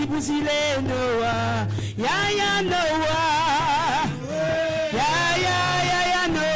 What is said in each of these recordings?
Musibusile Noah, ya Noah, ya Noah,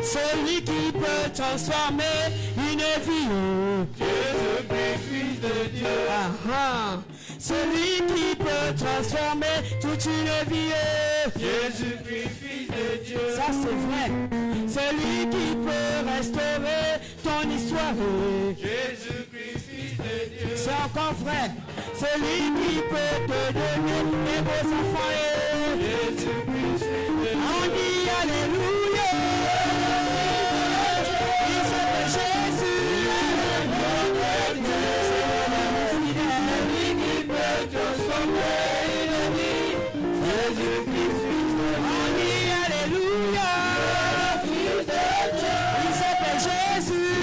celui qui peut transformer une vie. Jésus-Christ, Fils de Dieu. Celui qui peut transformer toute une vie. Jésus-Christ, Fils de Dieu. Ça c'est vrai. Celui qui peut restaurer ton histoire. Jésus-Christ, Fils de Dieu. C'est encore vrai. Celui qui peut te donner des beaux enfants. Jésus-Christ, Fils de Dieu. On dit Alléluia. Il s'appelle Jésus. Celui qui peut transformer une vie. Jésus-Christ, Fils de Dieu. On dit Alléluia. Fils de Dieu. Il s'appelle Jésus.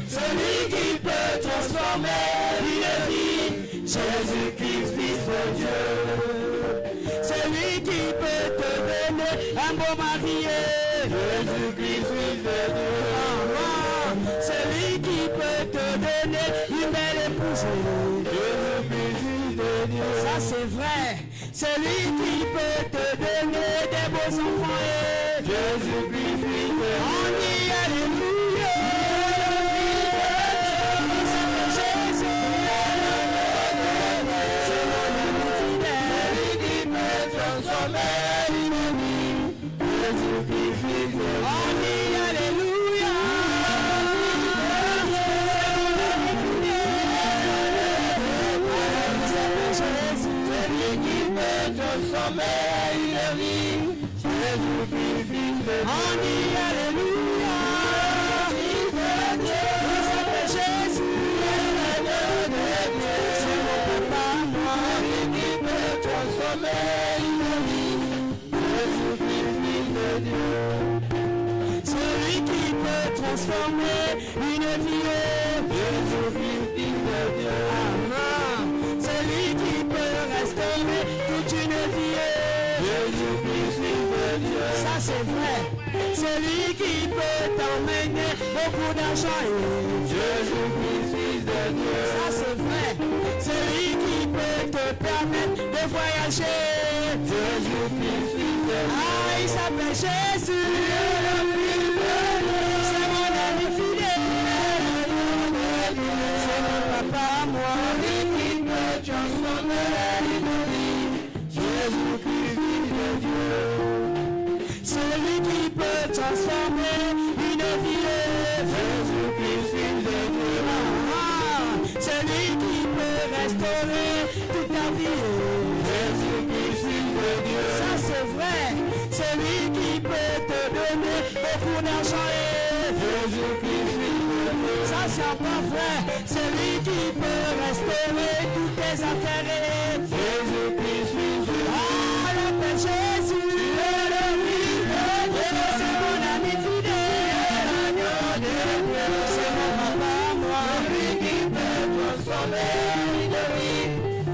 Celui qui peut transformer une vie. Jésus-Christ, Fils de Dieu. Celui qui peut te donner un beau mari. Jésus-Christ, Fils de Dieu. Celui qui peut te donner une belle épouse. Jésus-Christ, Fils de Dieu. Ça c'est vrai. Celui qui peut te donner des beaux enfants. Jésus-Christ, Fils de Dieu. On dit Alléluia. Il s'appelle Jésus. C'est mon ami fidèle. Celui qui peut transformer une vie. Jésus-Christ, Fils de Dieu. On dit Alléluia. C'est mon ami fidèle. Il s'appelle Jésus. Celui qui peut transformer une vie. Jésus-Christ, Fils de Dieu. On dit Alléluia. Il s'appelle Jésus. C'est mon papa, moi. Celui qui peut transformer une vie. Jésus-Christ, Fils de Dieu. Celui qui peut transformer une vie. Jésus-Christ, Fils de Dieu. Celui qui peut restaurer toute une vie. Jésus-Christ, Fils de Dieu. Ça c'est vrai. Celui qui peut t'emmener beaucoup d'argent. Jésus-Christ, Fils de Dieu. Ça c'est vrai. Celui qui peut te permettre de voyager. Jésus-Christ, Fils de Dieu. Il s'appelle Jésus. C'est mon ami fidèle. C'est mon papa, moi. Celui qui peut transformer une vie. Jésus-Christ, Fils de Dieu. Celui qui peut transformer une vie. Jésus-Christ, Fils de Dieu. Celui qui peut restaurer toute ta vie. Jésus-Christ, Fils de Dieu. Ça c'est vrai. Celui qui peut te donner beaucoup d'argent. Jésus-Christ, Fils de Dieu. Ça c'est encore vrai. Celui qui peut restaurer toutes tes affaires. Jésus-Christ, Fils de Dieu. On l'appelle Jésus. transformé de vie.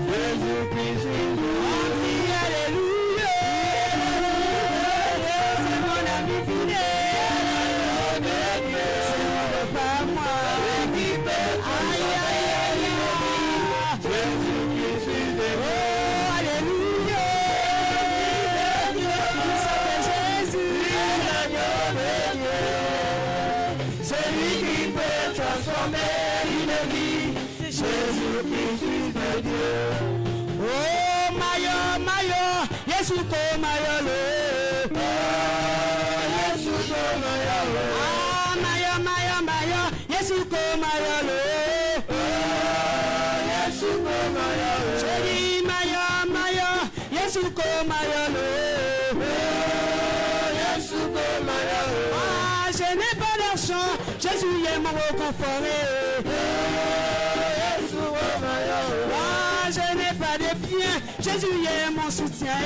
Jésus-Christ vit en vie. Alléluia. C'est mon ami fidèle. C'est pas moi. Qui peut transformer de vie. Jésus-Christ vit en vie. Oh, alléluia. Il s'appelle Jésus. C'est lui qui peut transformer une vie. Jésus-Christ, Fils de Dieu. Oh, Mayo, Yesu ko Mayo lo. Yesu ko Mayo lo. Ah, Mayo, Yesu ko Mayo lo. Yesu ko Mayo lo. Je dis Mayo, Yesu ko Mayo lo. Yesu ko Mayo lo. Ah, je n'ai pas d'argent, Jésus est mon reconforté. Yesu ko Mayo lo. Ah, je n'ai pas de biens, Jésus est mon soutien.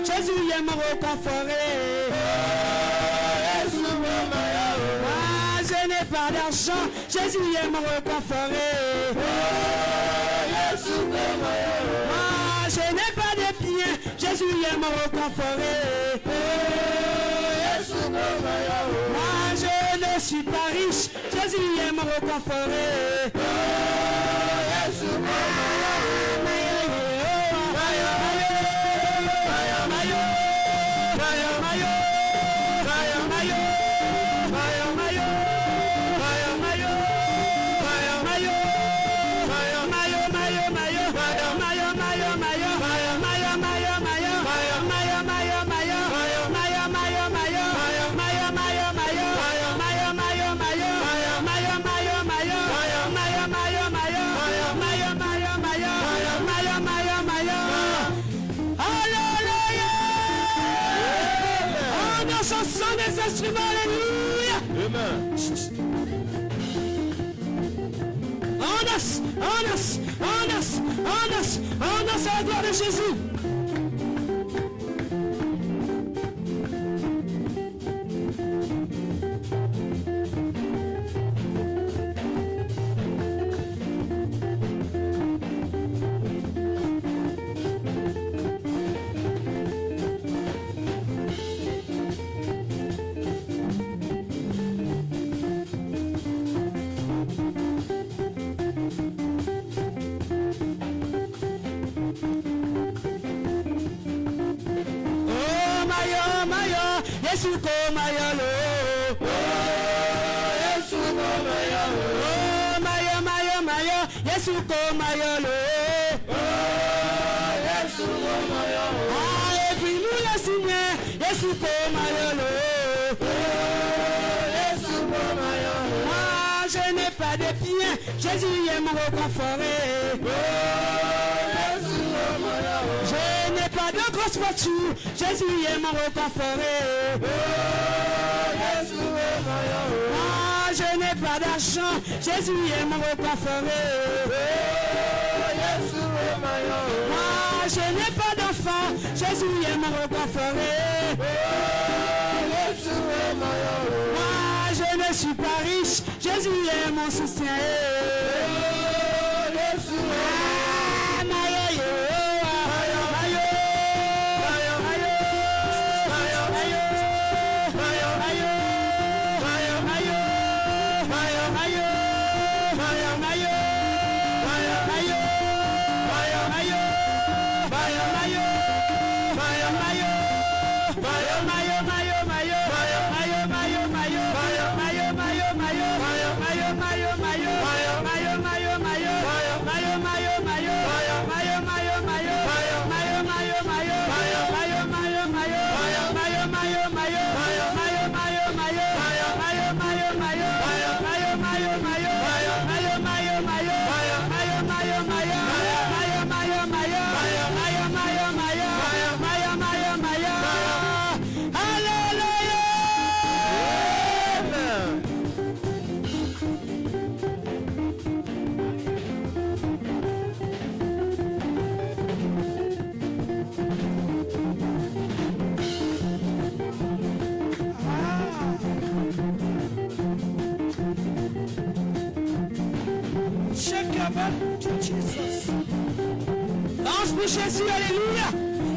Jésus est mon reconforté. Ah, je n'ai pas d'argent, Jésus est mon reconforté. Ah, je n'ai pas de biens, Jésus est mon reconforté. Ah, je ne suis pas riche, Jésus est mon reconforté. Alléluia. On danse à la gloire de Jésus. Yesu ko Mayo lo. Yesu ko Mayo lo. Oh, Mayo, Yesu ko Mayo lo. Yesu ko Mayo lo. Ah, et puis nous le signer, Yesu ko Mayo lo. Yesu ko Mayo lo. Ah, je n'ai pas de biens, Jésus est mon reconforté. Yesu ko Mayo lo. Je n'ai pas de grosse voiture, Jésus est mon reconforté. Ah, je n'ai pas d'argent, Jésus est mon reconforté. Ah, je n'ai pas d'enfant, Jésus est mon reconforté. Ah, je ne suis pas riche, Jésus est mon soutien. Mayo. Danse pour Jésus, alléluia.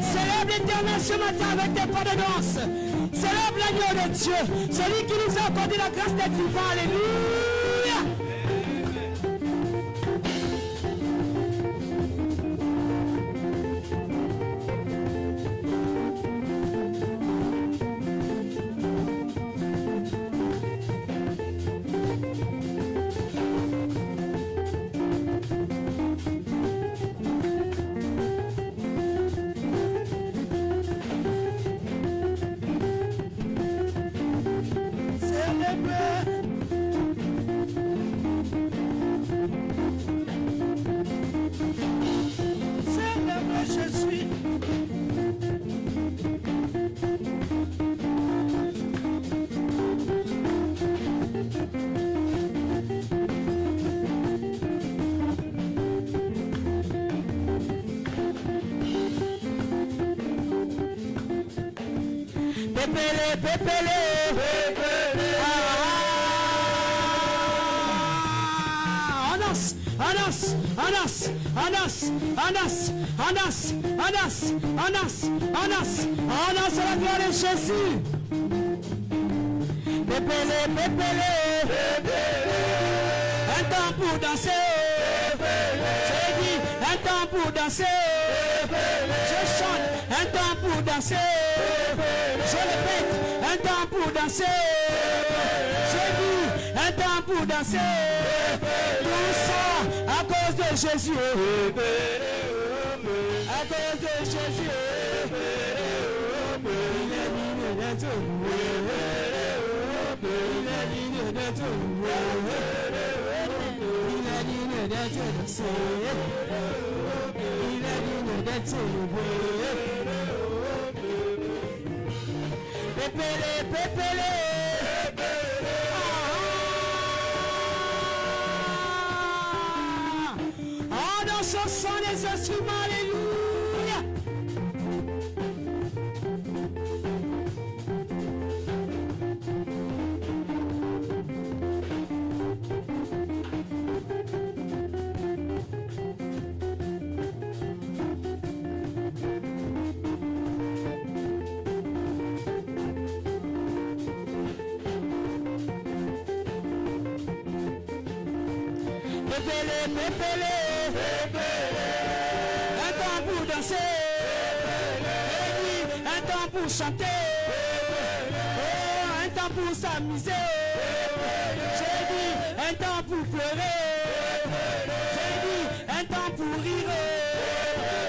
Célèbre l'Éternel ce matin avec des pas de danse. Célèbre l'agneau de Dieu, celui qui nous a accordé la grâce d'être vivant, alléluia. Pépélé. Anas, à la gloire de Jésus. Pépélé. Un temps pour danser. J'ai dit un temps pour danser. Je chante un temps pour danser. Je répète un temps pour danser. J'ai dit un temps pour danser. Tout ça à cause de Jésus. À cause de Jésus. Pépélé. Oh, dans ce sont les instruments, alléluia. Pépélé. Un temps pour danser. Un temps pour chanter. Oh, un temps pour s'amuser. J'ai dit un temps pour pleurer. J'ai dit un temps pour rire.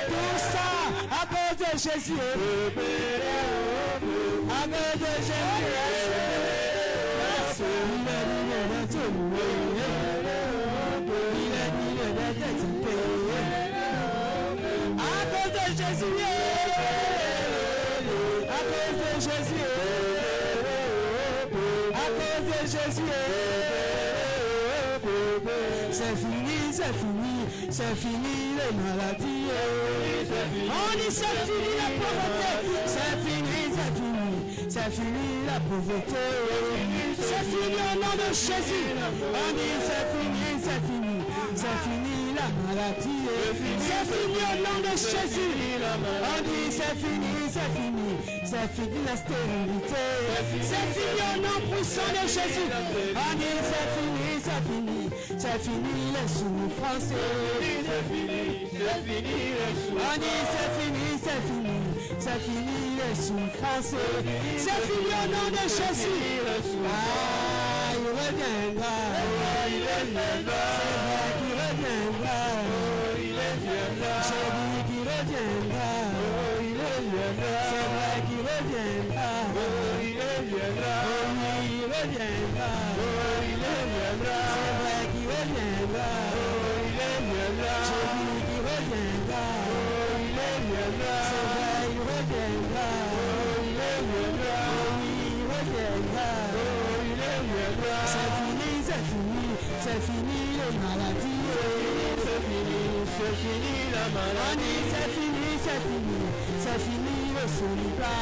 Tout ça à cause de Jésus. À cause de Jésus. C'est fini les maladies. On dit c'est fini la pauvreté. C'est fini la pauvreté. C'est fini au nom de Jésus. On dit c'est fini la maladie. C'est fini au nom de Jésus. On dit c'est fini la stérilité. C'est fini au nom puissant de Jésus. On dit c'est fini les souffrances. C'est fini les souffrances. C'est fini au nom de Jésus. Ah, il reviendra. C'est vrai qu'il reviendra. J'ai dit qu'il reviendra. C'est vrai qu'il reviendra. Il reviendra. C'est vrai qu'il reviendra. J'ai dit qu'il reviendra. C'est vrai il reviendra. Il reviendra. C'est fini les maladies. C'est fini la maladie. C'est fini le célibat.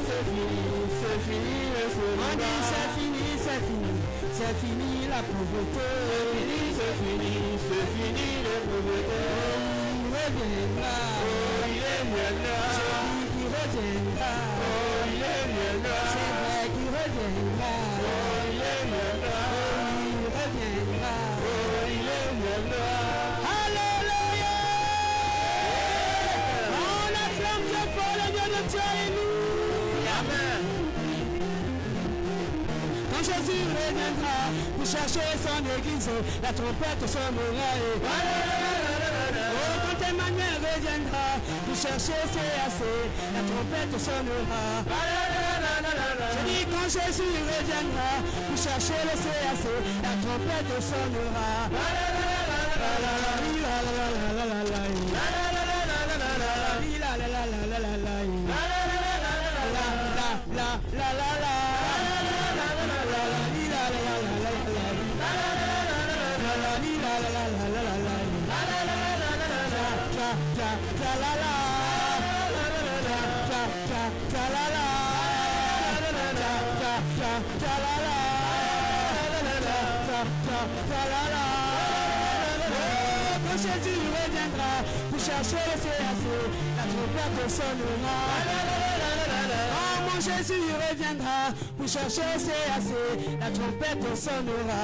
C'est fini le célibat. C'est C'est fini la pauvreté. C'est fini la pauvreté. Il reviendra. Oh, il reviendra. Il reviendra. Oh, il reviendra. C'est vrai qu'il reviendra. Oh, il reviendra. Il reviendra. Oh, il reviendra. Alléluia. On acclame Dieu pour le Dieu de Dieu. Alléluia. Amen. Quand Jésus reviendra pour chercher son église, la trompette sonnera. Oh, quand Emmanuel reviendra pour chercher CAC, la trompette sonnera. Je dis quand Jésus reviendra pour chercher le CAC, la trompette sonnera. Quand Jésus reviendra pour chercher le CAC, la trompette sonnera. Oh, mon Jésus reviendra pour chercher le CAC, la trompette sonnera.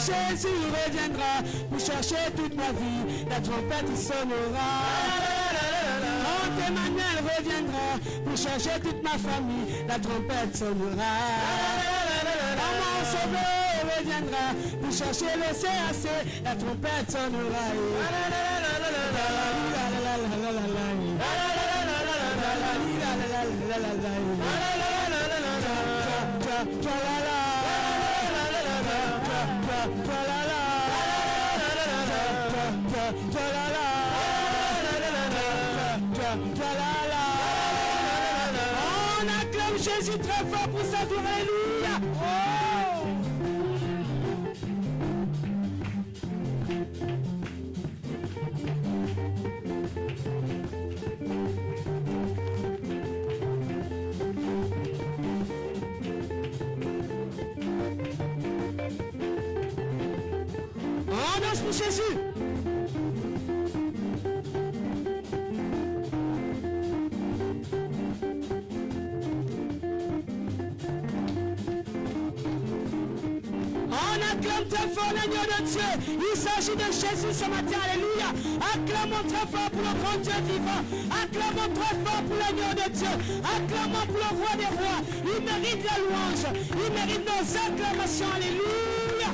Jésus reviendra pour chercher toute ma vie, la trompette sonnera. Quand Emmanuel reviendra pour chercher toute ma famille, la trompette sonnera. Quand mon sauveur reviendra pour chercher le CAC, la trompette sonnera. On acclame Jésus très fort pour sa gloire. Alléluia. Oh. On danse pour Jésus. On acclame très fort l'agneau de Dieu. Il s'agit de Jésus ce matin. Alléluia. Acclamons très fort pour le grand Dieu vivant. Acclamons très fort pour l'agneau de Dieu. Acclamons pour le roi des rois. Il mérite la louange. Il mérite nos acclamations. Alléluia.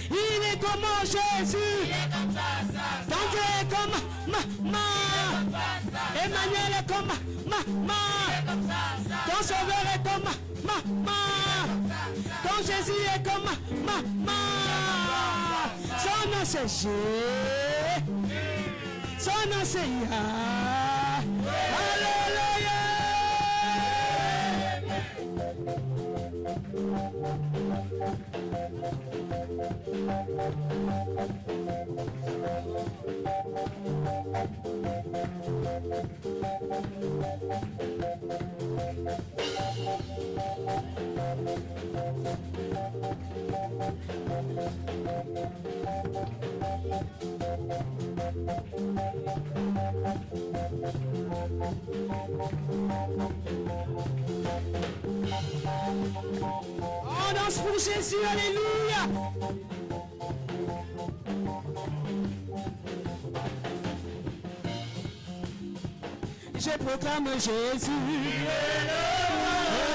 Il est comment Jésus? Ton Dieu est comme maman. Emmanuel est comme maman. Ton sauveur est comme maman. Ton Jésus est comme maman. Son nom c'est Jésus. Son nom c'est Yah. Alléluia. On danse pour Jésus, alléluia. Je proclame Jésus.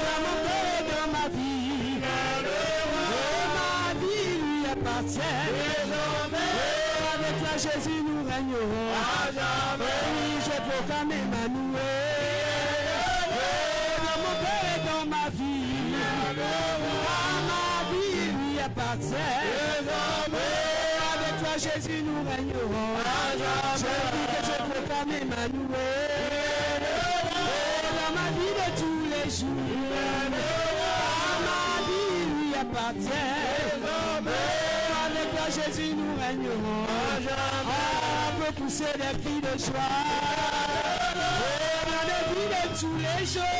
Dans mon cœur et dans ma vie. Et ma vie lui appartient. Avec toi Jésus nous régnerons. Oui, je proclame Emmanuel. Dans mon cœur et dans ma vie. Ma vie lui appartient. Avec toi Jésus nous régnerons. Je dis que je proclame Emmanuel. Dans ma vie de tous les jours. Ma vie lui appartient. Avec toi Jésus nous régnerons. On peut pousser des cris de joie. Dans la vie de tous les jours.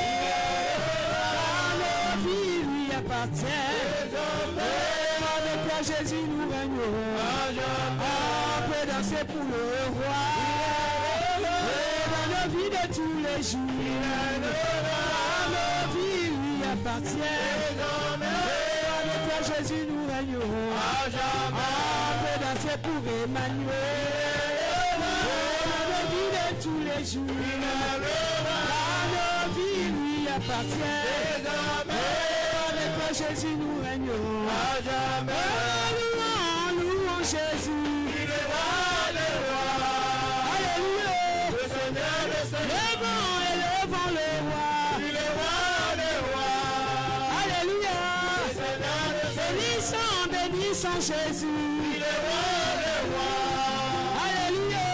Ma vie lui appartient. Avec toi Jésus nous régnerons. On peut danser pour le roi. Dans la vie de tous les jours. Ma vie lui appartient. Avec toi Jésus nous régnerons. On peut danser pour Emmanuel. Dans la vie de tous les jours. Ma vie lui appartient. Avec toi Jésus nous régnerons. Louons Jésus. Alléluia. Levons et levons le roi. Alléluia. Bénissons Jésus. Alléluia.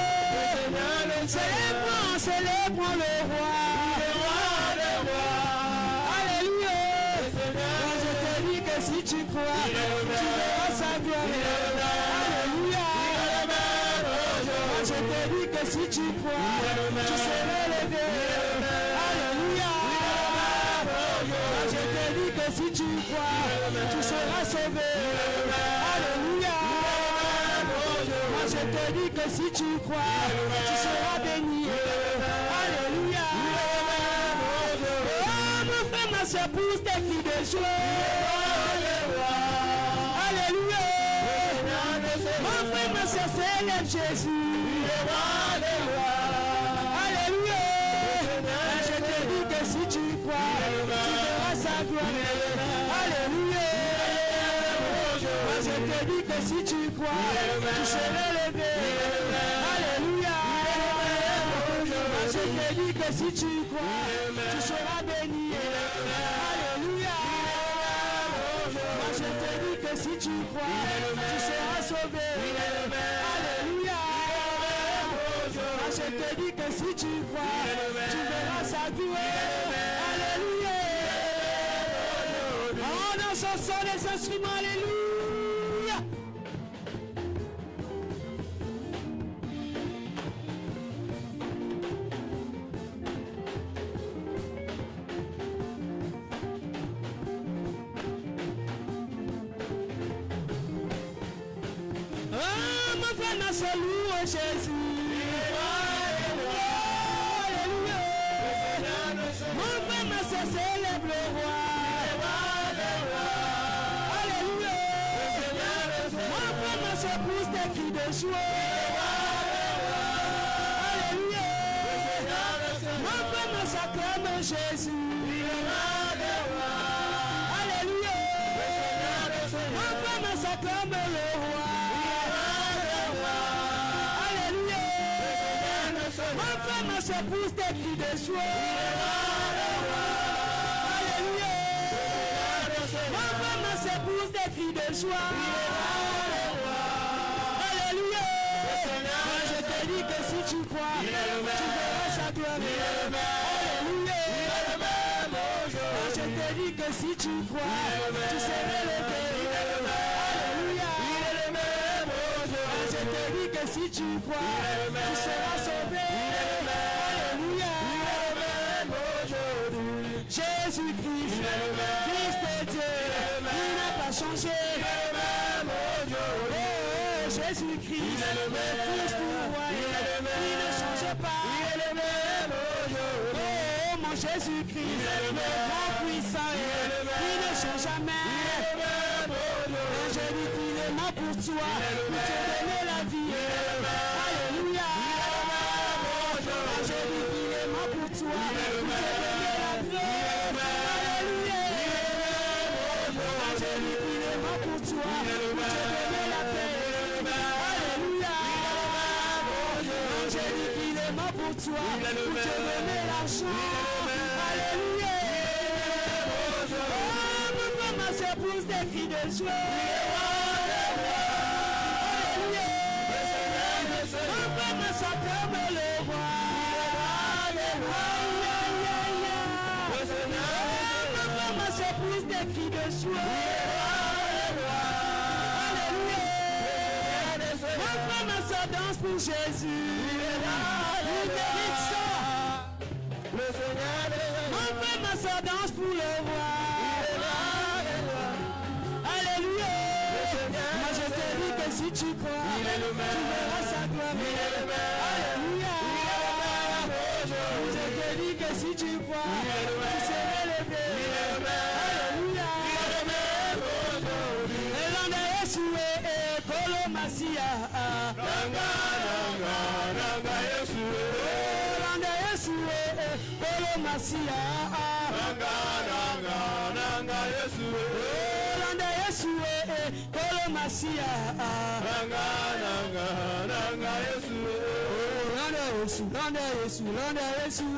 Célébrons le roi. Alléluia. Quand je te dis que si tu crois, tu verras sa gloire. Alléluia. Quand je te dis que si tu crois, tu seras élevé. Alléluia. Quand je te dis que si tu crois, tu seras sauvé. Alléluia. Quand je te dis que si tu crois, tu seras béni. Alléluia. Oh, mon frère, ma soeur, pousse tes cris de joie. Alléluia. Mon frère, ma soeur, célèbre Jésus. Alléluia. Je te dis que si tu crois, tu verras sa gloire. Alléluia. Je te dis que si tu crois, tu seras élevé. Alléluia. Je te dis que si tu crois, tu seras béni. Alléluia. Je te dis que si tu crois, tu seras sauvé. Alléluia. Je te dis que si tu crois, tu verras sa gloire. Alléluia. Oh, dans ce sont les instruments. Alléluia. Oh, mon frère, ma soeur, loue Jésus. Alléluia. Mon frère, ma soeur, célèbre le roi. Alléluia. Mon frère, ma soeur, pousse des cris de joie. Alléluia. Mon frère, ma soeur, clame Jésus. Alléluia. Mon frère, ma soeur, clame le roi. Alléluia. Mon frère, ma soeur, pousse des cris de joie. Alléluia. Mon frère, ma soeur, pousse des cris de joie. Alléluia. Moi, je te dis que si tu crois, tu verras sa gloire. Alléluia. Moi, je te dis que si tu crois, tu seras élevé. Alléluia. Moi, je te dis que si tu crois, tu seras sauvé. Alléluia. Jésus-Christ, Fils de Dieu, il n'a pas changé. Oh, Jésus-Christ, Fils du roi, il ne change pas. Oh, mon Jésus-Christ, mon puissant, il ne change jamais. Je dis qu'il est mort pour toi, pour te donner la vie. Alléluia. Je dis qu'il est mort pour toi, pour te donner la grâce. Alléluia. Angélique, il est mort pour toi, pour te donner la paix. Alléluia. Angélique, il est mort pour toi, pour te donner l'argent. Alléluia. Oh, ma soeur pousse des cris de joie. Danse pour Jésus. Il mérite ça. Mon frère, ma soeur danse pour le roi. Alléluia. Moi je te dis que si tu crois, tu verras sa gloire. Alléluia. Je te dis que si tu crois, tu seras élevé. Alléluia. Elanda Yeshua Kolo Masia. Elanda Yeshua Kolo Masia. Elanda Yeshua Kolo Masia. Landa Yeshua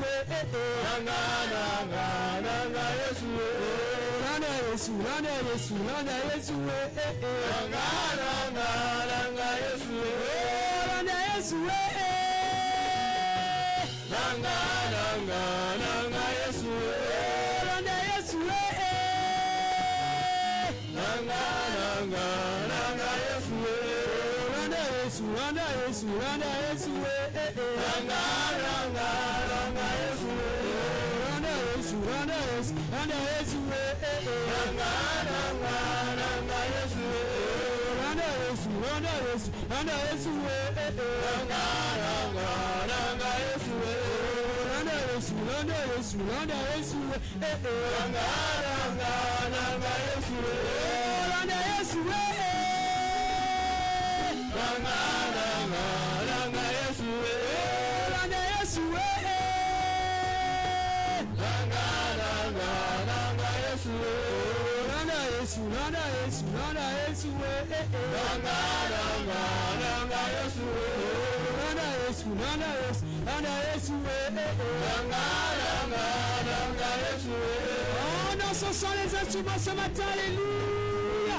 Oh non, ce sont les instruments ce matin, alléluia.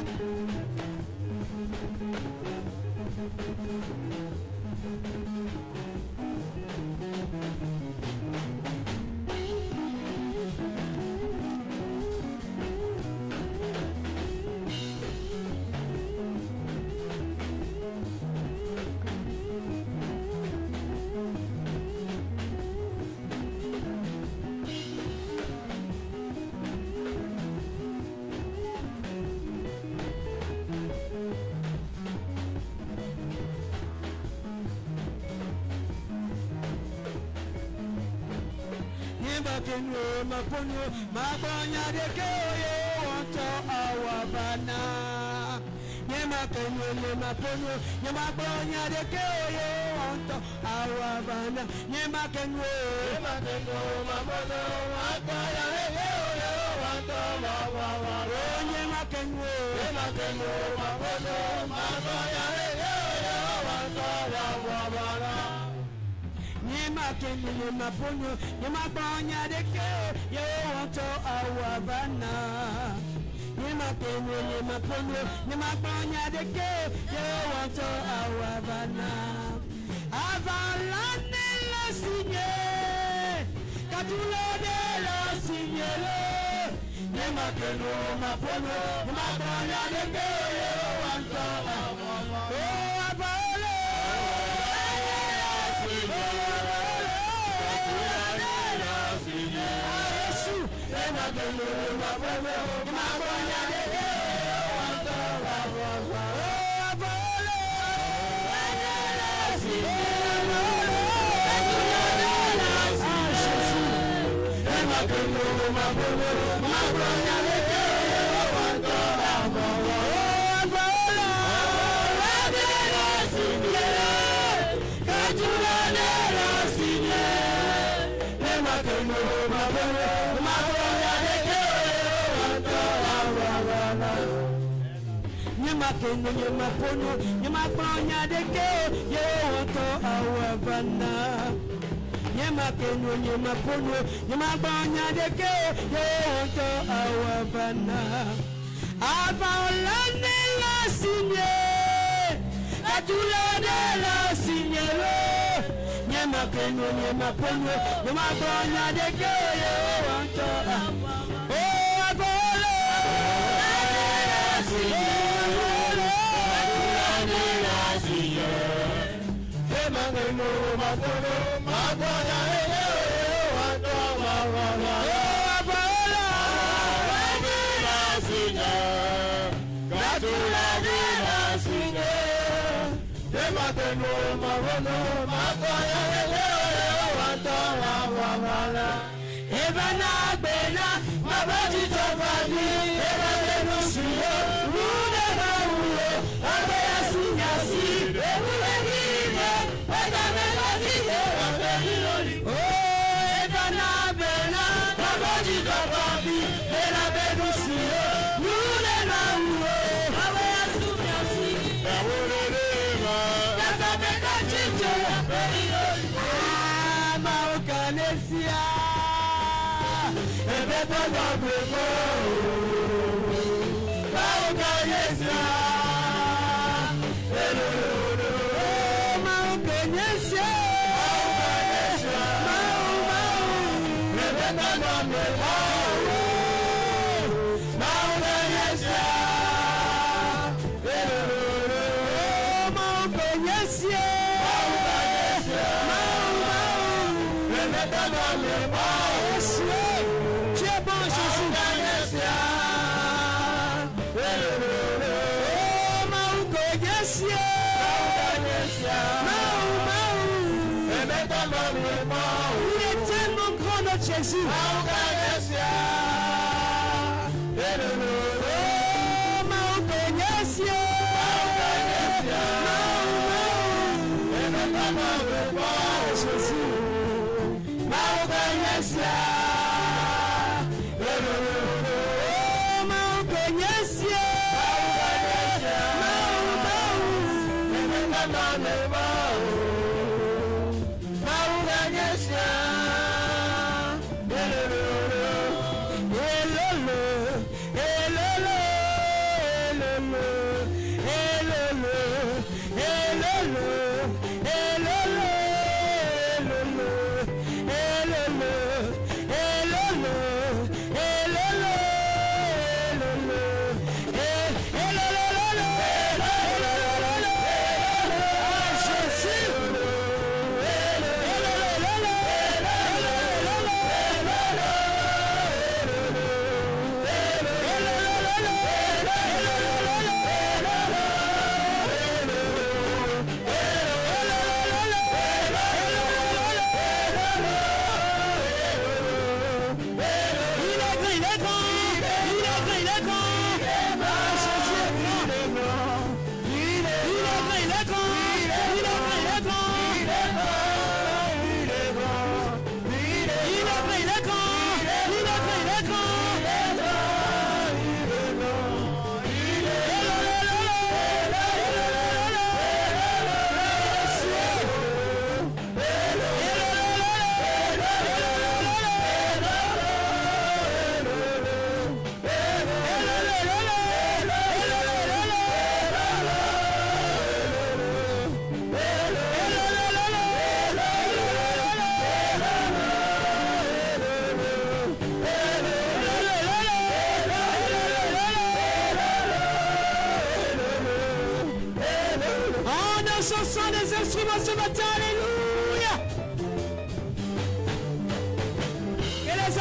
Mabonya de keyo onto awabana. Nyemakenyo nyemaponyo nyemabonya de keyo onto awabana. Nyemakenyo mabono mabonya de keyo onto awabana. Nyemakenyo mabono mabonya de keyo onto awabana. Nyemakenyo nyemaponyo nyemabonya de keyo onto awabana. Nyemakenyo nyemaponyo nyemabonya de keyo onto awabana. Avalane la signé, katula de la signé. Nyemakenyo nyemaponyo nyemabonya de keyo onto awabana. Oh avalane Avant l'année la signé, la douleur de la signé. Nyama keno, nyama pono, nyama bonya de ke yo wanto. Oh abolo, la signé, la signé. Nyama keno, nyama pono, nyama bonya de ke yo wanto. Oh abolo, la signé. Evana bena, mabati tofani, evana nusuyo, rude mauwe, abe asinyasi, evule gibe, edame lagide, abe liloli. Oh, evana bena, mabati tofani, evana nusuyo, rude mauwe, abe asinyasi, evule gibe, edame lagide, abe liloli. Ah, maukanesia. Jésus.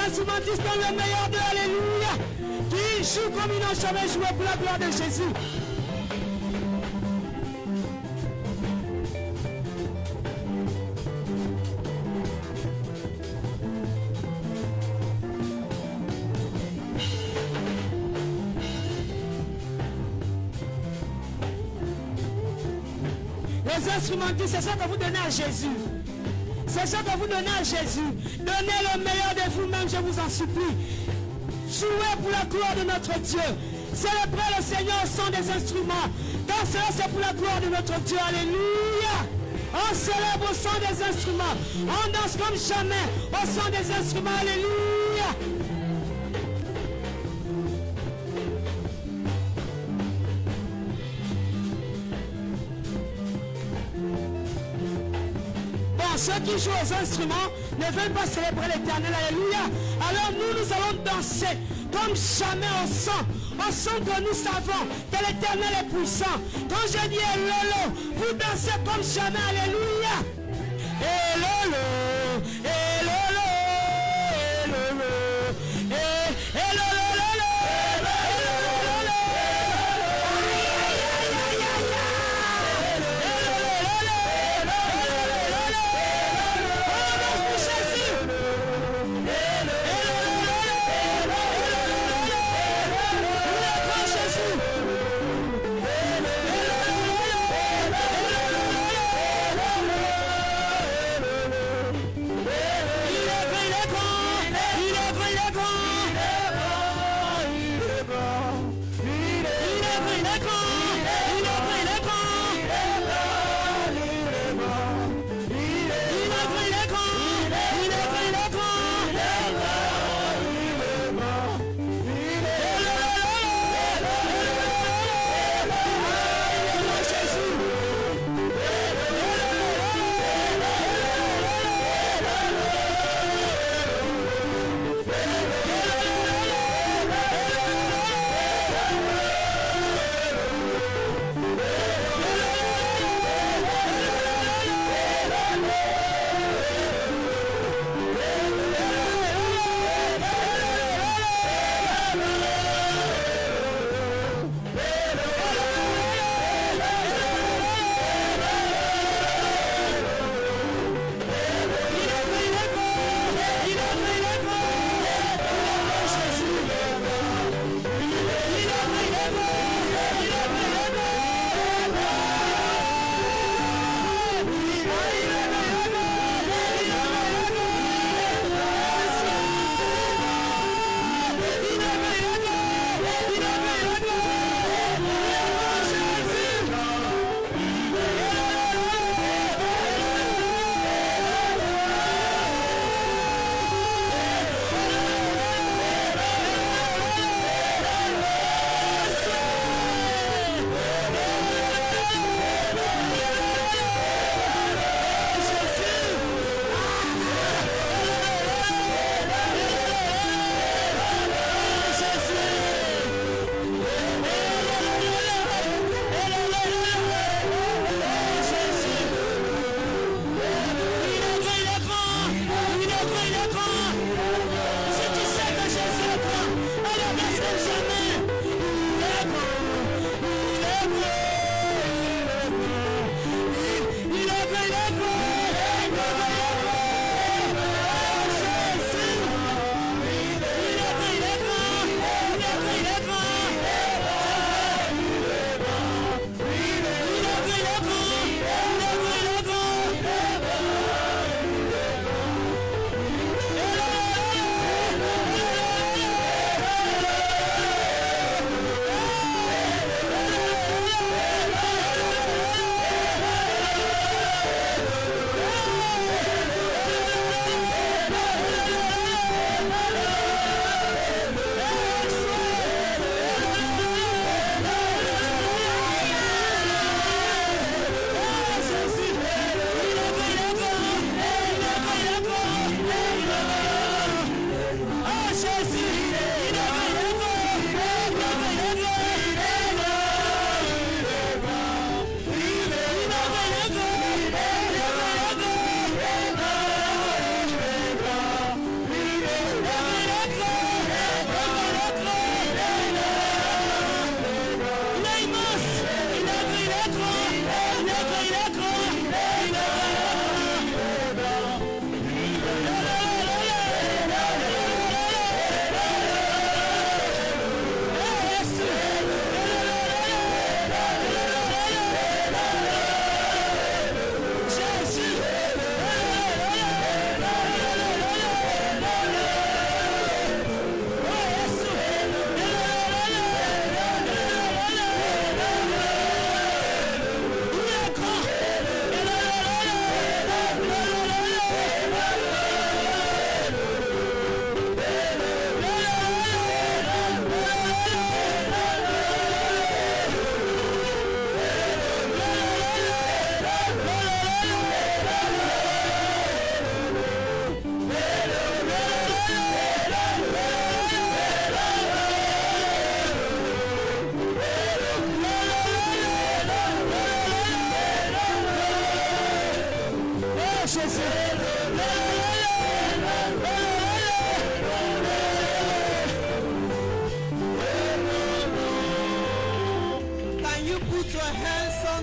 Instrumentistes dans le meilleur de Alléluia, qui jouent comme ils n'ont jamais joué pour la gloire de Jésus. Les instrumentistes, c'est ça que vous donnez à Jésus. C'est ce que vous donnez à Jésus. Donnez le meilleur de vous-même, je vous en supplie. Jouez pour la gloire de notre Dieu. Célébrez le Seigneur au son des instruments. Car cela c'est pour la gloire de notre Dieu. Alléluia. On célèbre au son des instruments. On danse comme jamais au son des instruments. Alléluia. Bon, ceux qui jouent aux instruments ne veulent pas célébrer l'Éternel. Alléluia. Alors nous allons danser comme jamais au son que nous savons que l'Éternel est puissant. Quand je dis Lolo, vous dansez comme jamais. Alléluia. Lolo, Lolo, Lolo, Lolo,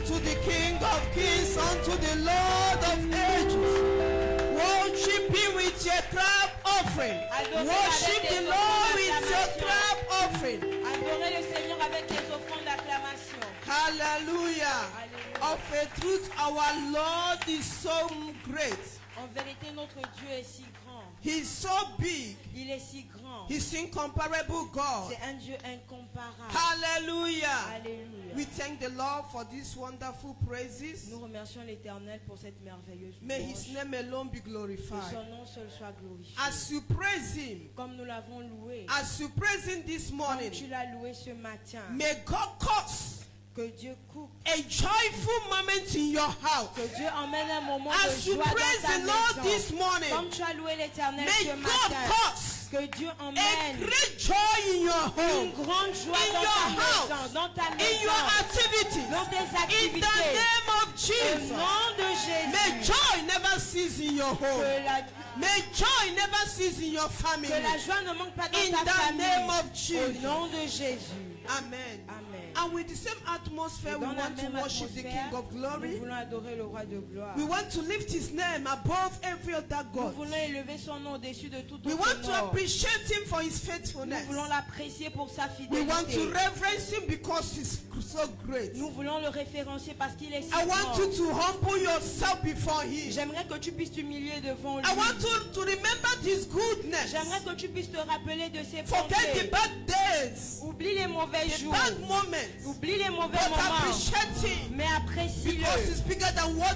unto the King of Kings, unto the Lord of ages. Worship him with your clap offering. Worship the Lord with your clap offering. Adorez le Seigneur avec les offrandes d'acclamation. Hallelujah. Alléluia. Of a truth, our Lord is so great. En vérité, notre Dieu est si grand. He's so big. Il est si grand. He's incomparable God. C'est un Dieu incomparable. Hallelujah. Alléluia. We thank the Lord for these wonderful praises. Nous remercions l'Éternel pour cette merveilleuse May his louange. name alone be Que glorified. son nom seul soit glorifié. As you praise him, Comme nous l'avons loué. as you praise him this Comme morning, tu l'as loué ce matin. may God cause Que Dieu coupe. a joyful moment in your house. Que Dieu emmène un moment As de you joie praise dans ta the Lord maison. this morning, Comme tu as loué l'Éternel may ce God matin. cause Que Dieu a emmène great joy in your une home, grande joie in dans your ta house, maison, dans ta in your maison, activities, dans tes in the activités. name of Au Jesus. nom de May Jésus, joy never cease in your home. que May joy never cease in your family. la joie ne manque pas dans In ta the name famille. of Jesus. Au nom de Jésus. Amen. Amen. And with the same atmosphere, we Dans la want to même worship the atmosphère, King of nous Glory. voulons adorer le roi de gloire. We want to lift his name above every other Nous God. voulons élever son nom au-dessus de tout We autre want to nom. appreciate him for his Nous faithfulness. voulons l'apprécier pour sa We want to fidélité. reverence him because he's so great. Nous voulons le référencier parce qu'il est si I want grand. you to humble yourself before him. J'aimerais que tu puisses t'humilier devant lui. I want you to remember his goodness. J'aimerais que tu puisses te rappeler de ses Forget the bontés. bad days, Oublie les mauvais the jours. bad moments, Oublie les mauvais but moments. appreciate him Mais apprécie-le. because he's bigger than what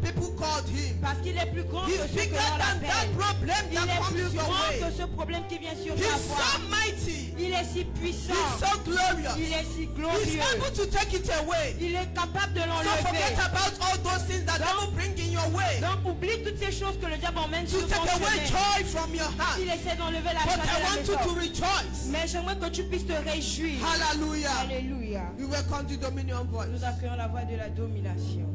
people called him. Parce qu'il est plus grand que He's ce que bigger l'on than that l'appelle. problem Il that est comes plus your grand que way. ce problème qui vient sur ta He's so voie. mighty. Il est si puissant. He's so glorious. Il est si He's glorieux. able to take it away. Il est capable de So l'enlever. forget about all those things that devil bring in your way. Donc oublie toutes ces choses que le diable emmène To sur ton take away chemin. joy from your Il heart. essaie d'enlever la But joie I de la want you to maison. rejoice. Mais j'aimerais que tu puisses te réjouir. Hallelujah. Alléluia. We welcome the dominion voice. Nous accueillons la voix de la domination.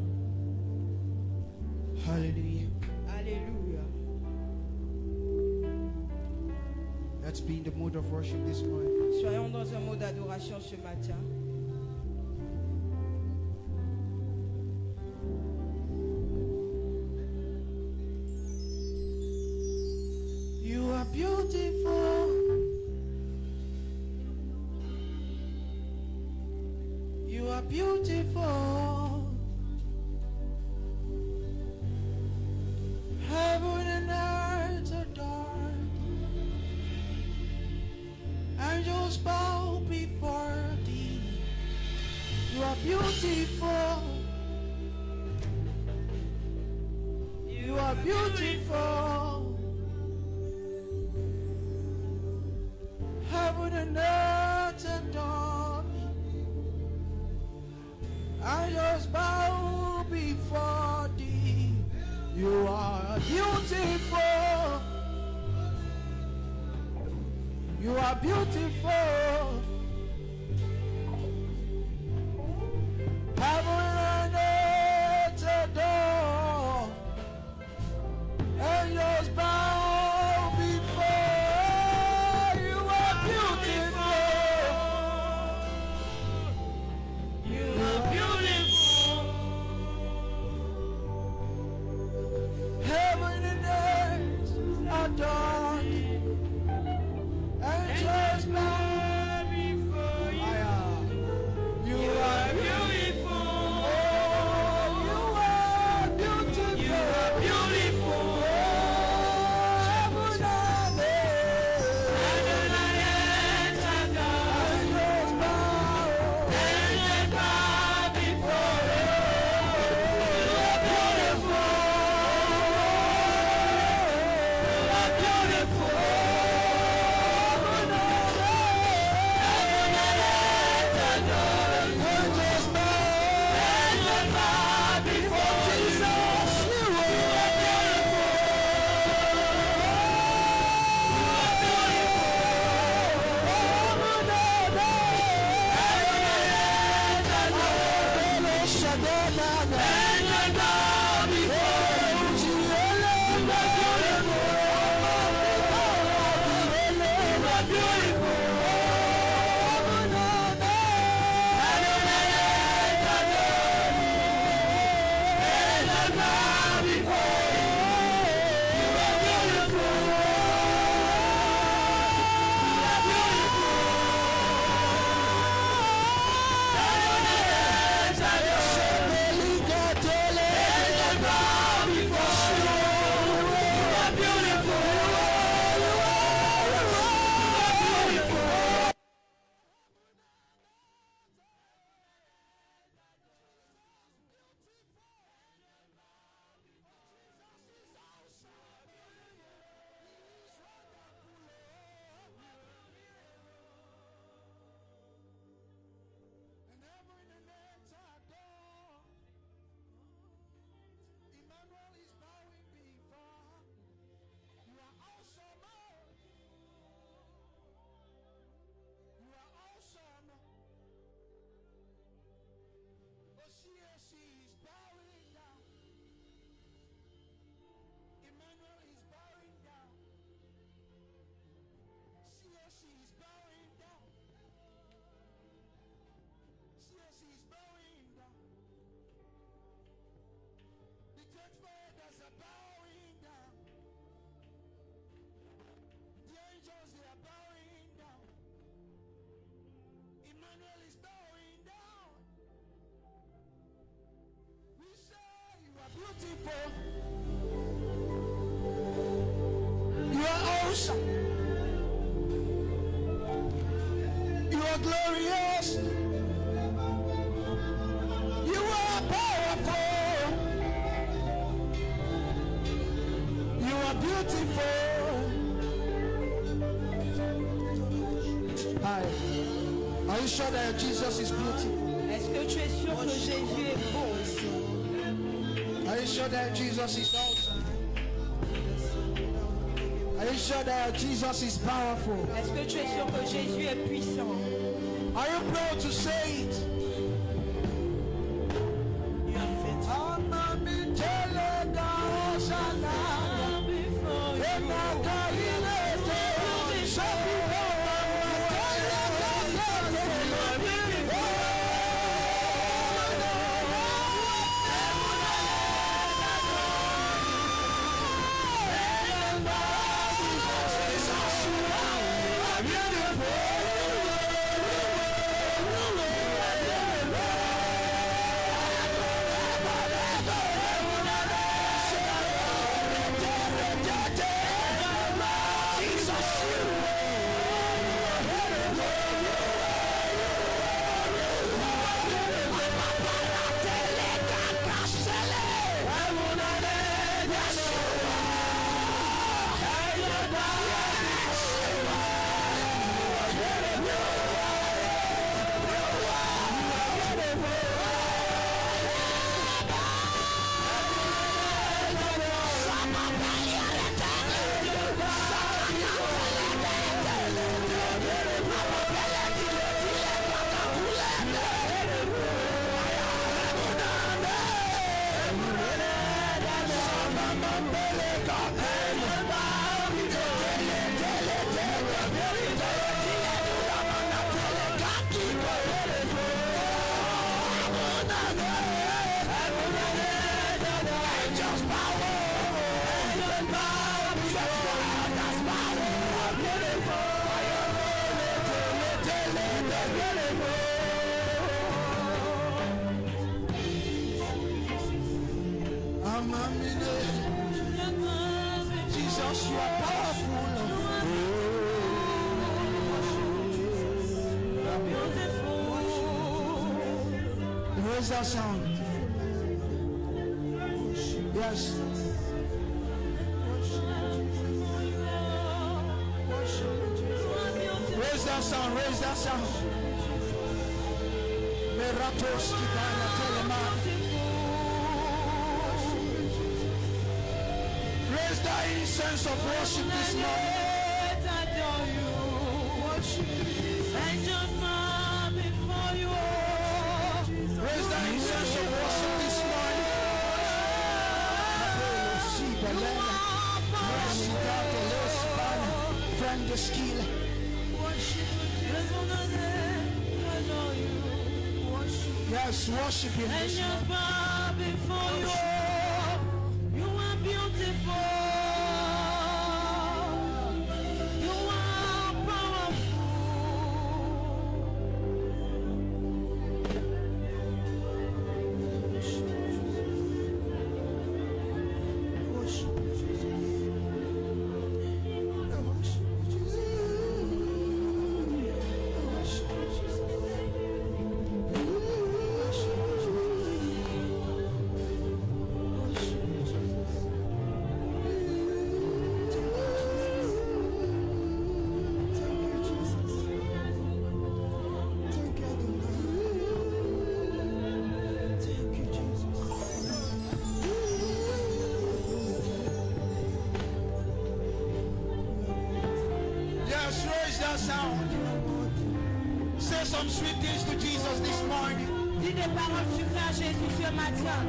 Hallelujah. Alléluia. Let's be in the mood of worship this morning. Soyons dans un mot d'adoration ce matin. You are beautiful. You are beautiful. Heaven and earth adore. Angels bow before thee. You are beautiful. You are beautiful. Heaven and earth adore me. I just bow before thee. You are beautiful. You are beautiful. Heaven and earth adore. And just bow before you are beautiful. You are beautiful. Heaven and earth adore you. And just bow before you. You are beautiful. Oh, you are beautiful. You are beautiful. Heaven and earth. Heaven and earth adore. And just bow. And just bow before you. You are beautiful. You are beautiful. Heaven and earth. Heaven and earth adore. And just bow. And just bow before Jesus. You are beautiful. Emmanuel is going down. We say you are beautiful. You are awesome. You are glorious. You are powerful. You are beautiful. Hi. Are you sure that Jesus is beautiful? Est-ce que tu es sûr que Jésus est beau aussi? Are you sure that Jesus is awesome? Are you sure that Jesus is powerful? Est-ce que tu es sûr que Jésus est puissant? Are you proud to say it? You are faithful. Jesus, you are powerful. Raise that sound. Yes. Raise that sound. Raise that sound. Meratos kibana telema. Raise that incense of worship this morning. Raise that incense of worship this morning. Friend the skill. Yes, worship him this morning. You are beautiful. You are powerful. Some sweet things to Jesus this morning. Dis des paroles sucrées à Jésus ce matin.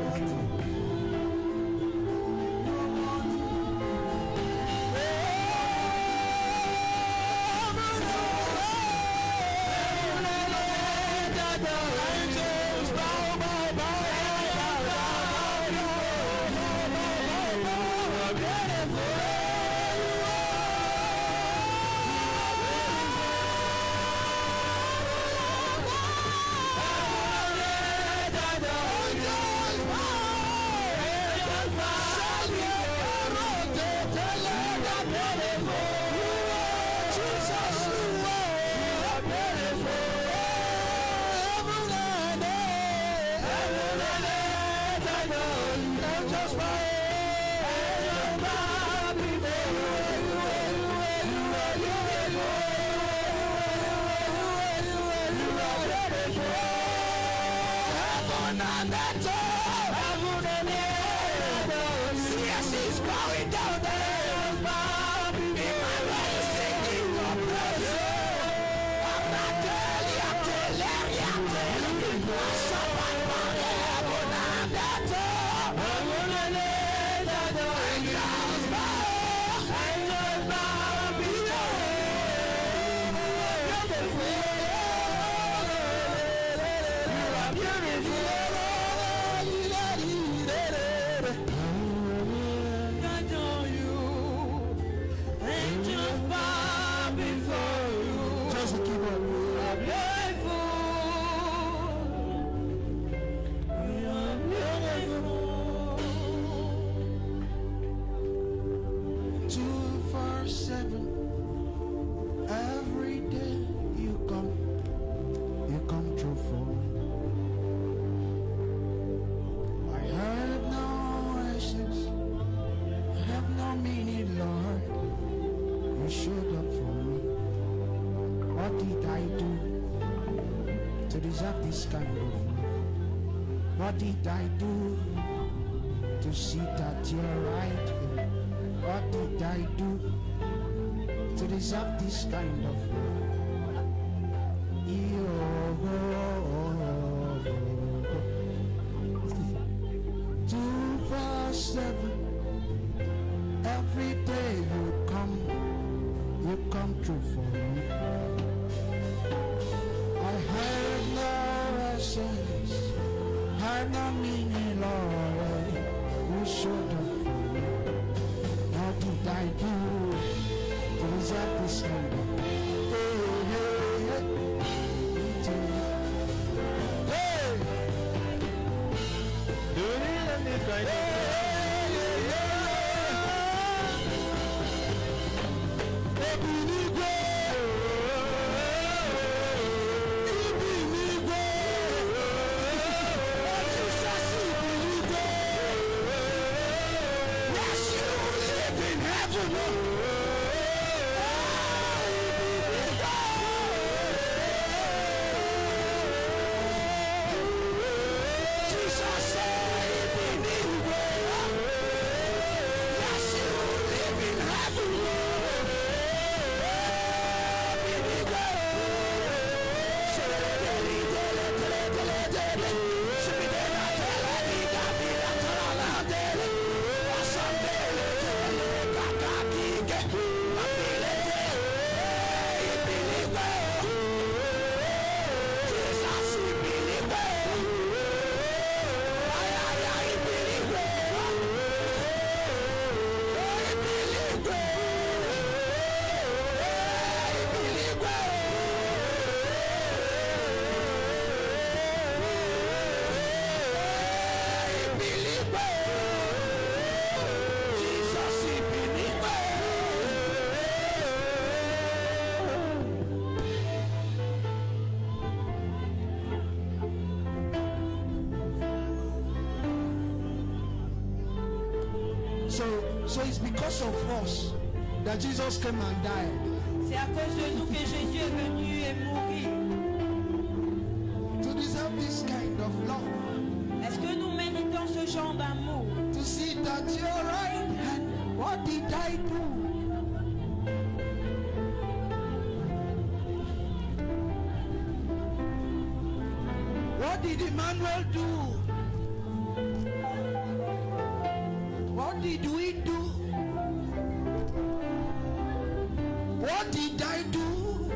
What did I do to sit at your right hand? What did I do to deserve this kind of love? 2-4-7, every day you come true for me. I have no essence, have no meaning, Lord. You showed up for me. What did I do to deserve this kind of love? So it's because of us that Jesus came and died. C'est à cause de nous que Jésus est venu et mourir. To deserve this kind of love. Est-ce que nous méritons ce genre d'amour? To sit at your right hand. What did I do? What did Emmanuel do? What did we do? What did I do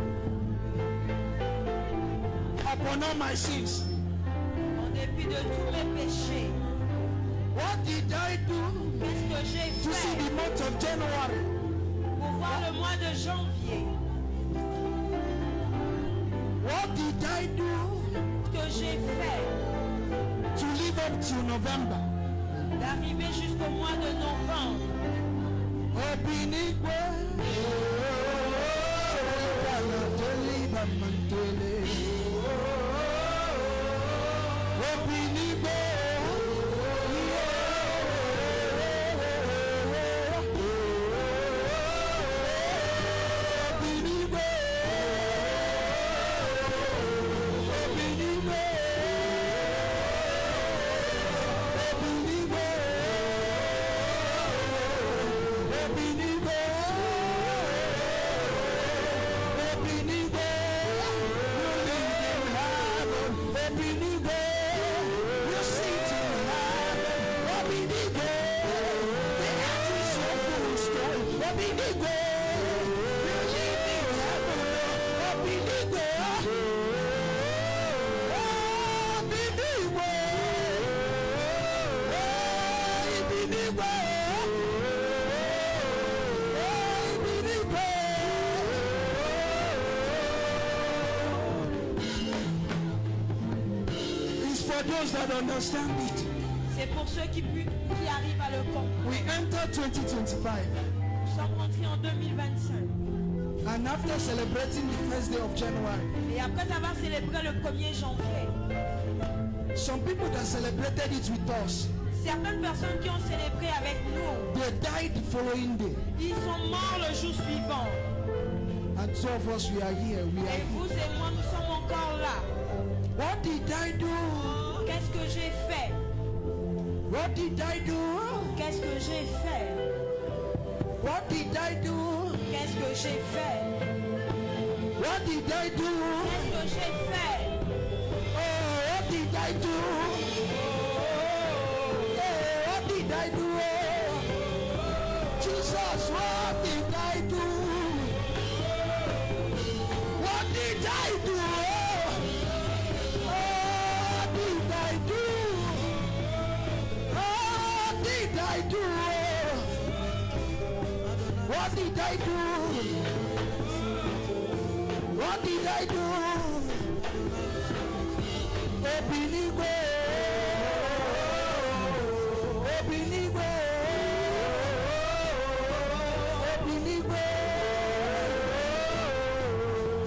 upon all my sins? En dépit de tous mes péchés, What did I do qu'est-ce que j'ai to see fait the month of January? pour voir le mois de janvier? What did I do Ce que j'ai fait to live up to November? d'arriver jusqu'au mois de novembre? Obinigwe. Obinigwe. Those that understand it. C'est pour ceux qui arrivent à le comprendre. We enter 2025. Nous sommes rentrés en 2025. And after celebrating the first day of January, Et après avoir célébré le 1er janvier, some people that celebrated it with us, certaines personnes qui ont célébré avec nous, they died the following day. ils sont morts le jour suivant. And two of us, we are here. We are Et here. vous et moi, nous sommes encore là. What did I do? Qu'est-ce que j'ai fait? What did I do? Qu'est-ce que j'ai fait? What did I do? Qu'est-ce que j'ai fait? What did I do? Qu'est-ce que j'ai fait? Oh, what did I do? Hey, what did I do? Jesus, what did I do? What did I do? What did I do? What did I do? What did I do? What did I do? Obinigwe. Obinigwe. Obinigwe.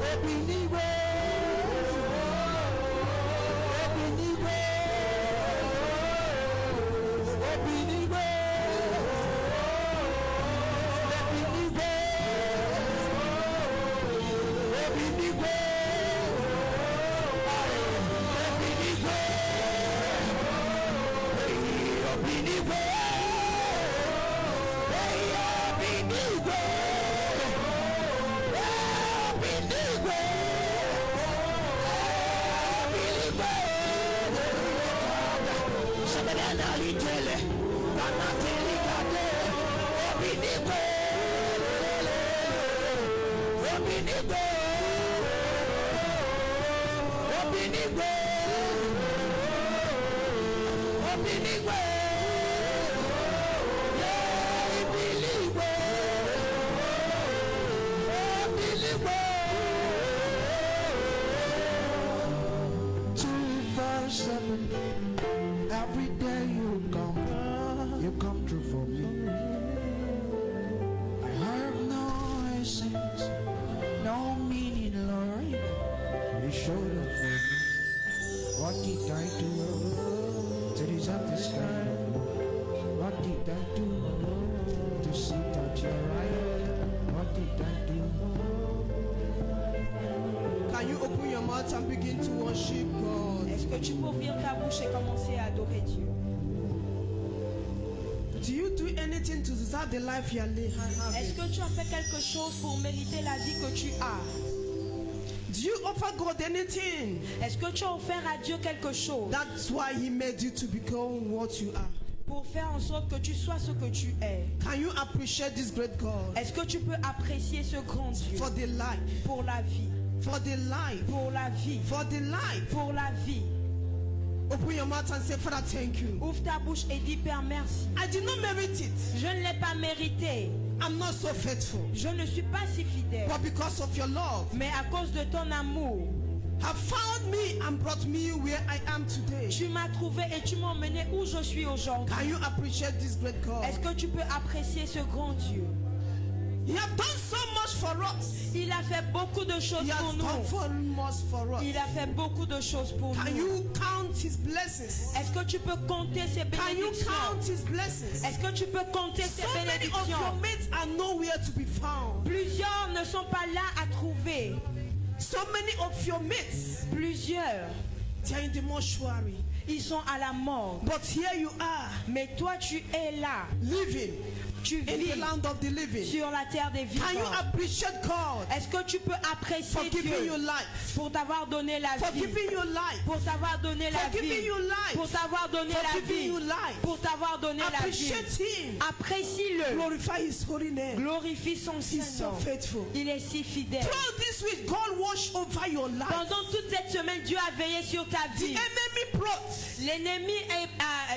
Obinigwe. Obinigwe. Obinigwe. Obinigwe. Every day you come through for me. I have no essence, no meaning, Lord. You showed up for me. What did I do to deserve this kind of love? What did I do to sit at your right? What did I do? Can you open your mouth and begin to worship God? Est-ce que tu peux ouvrir ta bouche et commencer à adorer Dieu? Do you do anything to deserve the life you are having? Est-ce que tu as fait quelque chose pour mériter la vie que tu as? Do you offer God anything? Est-ce que tu as offert à Dieu quelque chose That's why He made you to become what you are. pour faire en sorte que tu sois ce que tu es? Can you appreciate this great God Est-ce que tu peux apprécier ce grand Dieu for the life? pour la vie? For the life. Pour la vie. For the life. Pour la vie. Open your mouth and say, Father, thank you. Ouvre ta bouche et dis Père merci. I did not merit it. Je ne l'ai pas mérité. I'm not so faithful. Je ne suis pas si fidèle. But because of your love, Mais à cause de ton amour, have found me and brought me where I am today. Tu m'as trouvé et tu m'as emmené où je suis aujourd'hui. Can you appreciate this great God? Est-ce que tu peux apprécier ce grand Dieu? He has done so much for us. Il a fait beaucoup de choses He has pour done nous. so much for us. Il a fait beaucoup de choses pour Can nous. you count his blessings? Est-ce que tu peux compter ses Can you bénédictions? count his blessings? Est-ce que tu peux compter ses So many of your bénédictions? mates are nowhere to be found. Plusieurs ne sont pas là à trouver. So many of your mates, Plusieurs, they are in the mortuary. ils sont à la mort. But here you are, Mais toi, tu es là. living Tu in the vis land of the living. sur la terre des Can you vivants. appreciate God Est-ce que tu peux for apprécier giving you Dieu life? pour t'avoir donné la For vie? giving you life. Pour t'avoir donné la For giving vie. you life. Pour t'avoir donné For la giving vie. you life. Pour t'avoir donné la vie. Appreciate him. Apprécie-le. Glorify his holy name. Glorifie son He's so Saint-Nom. faithful. Il est si fidèle. Throughout this week, God watched over your life. Pendant toute cette semaine, Dieu a veillé sur ta The vie. enemy plots.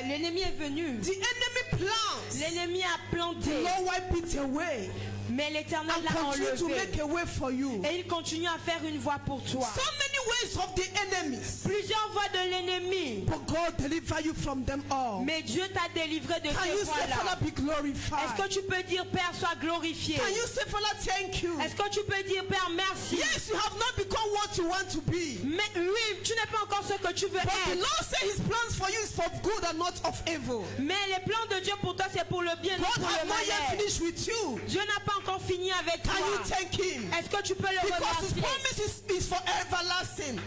L'ennemi est venu. The enemy plans. L'ennemi a The planté. Lord wipe it away Mais l'Éternel and l'a continue to enlevé. make a way for you. Et il continue à faire une voie pour toi. So many ways of the enemies, Plusieurs voies de l'ennemi. but God deliver you from them all. Mais Dieu t'a délivré de Can ces you say, voies-là. Father, be Est-ce glorified? que tu peux dire, Père, sois glorifié? Can you say, Father, thank you? Est-ce que tu peux dire, Père, merci? Yes, you have not become what you want to be. Mais oui, tu n'es pas encore ce que tu veux But the être. Lord said his plans for you is for good and not of evil. Mais les plans de Dieu pour toi, c'est pour le bien, non God pour has le not yet malheur. finished with you. Dieu n'a pas encore fini avec Can you toi. thank him? Est-ce que tu peux le Because his remercier? promise is for everlasting.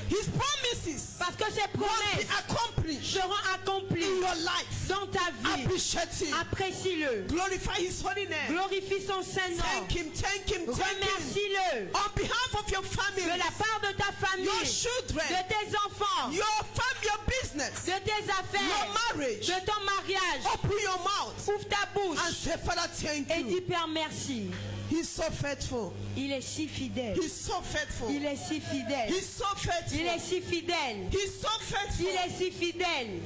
His promises Parce que ses must be promesses accomplished seront in accomplies your life. dans ta vie. Appreciate him. Apprécie-le. Glorify his holy name. Glorifie son Saint-Nom. Thank him, thank him, thank him. Remercie-le. On behalf of your family, De la part de ta famille, your children, de tes enfants, your business, de tes affaires, your marriage, de ton mariage. open your mouth Ouvre ta and bouche say, Father, thank et dis, you. Père, merci. He's so faithful. Il est si fidèle. He's so faithful. Il est si fidèle. He's so faithful. Il est si fidèle. He's so faithful. Il est si fidèle.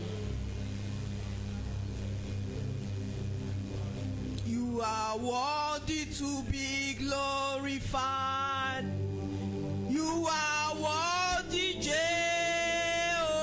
You are worthy to be glorified. You are worthy,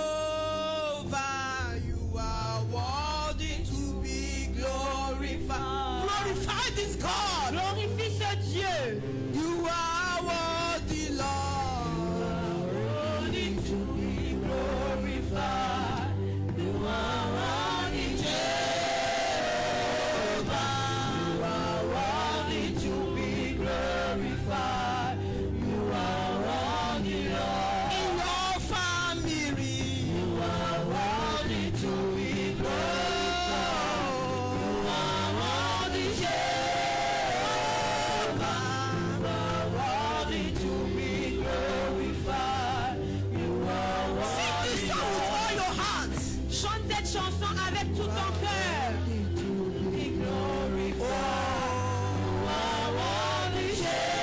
Jehovah. You are worthy to be glorified. Glorify this God. Glorifie ce Dieu. You are worthy, Lord. Worthy to be glorified. You are worthy, Jehovah. You are worthy to be glorified. You are worthy, Lord. In your family, you are worthy to be glorified. You are worthy, Jehovah. You are worthy to be glorified. You are worthy. Sing this song with all your heart. Chante cette chanson avec tout ton cœur. Be glorified. You are worthy, Jehovah.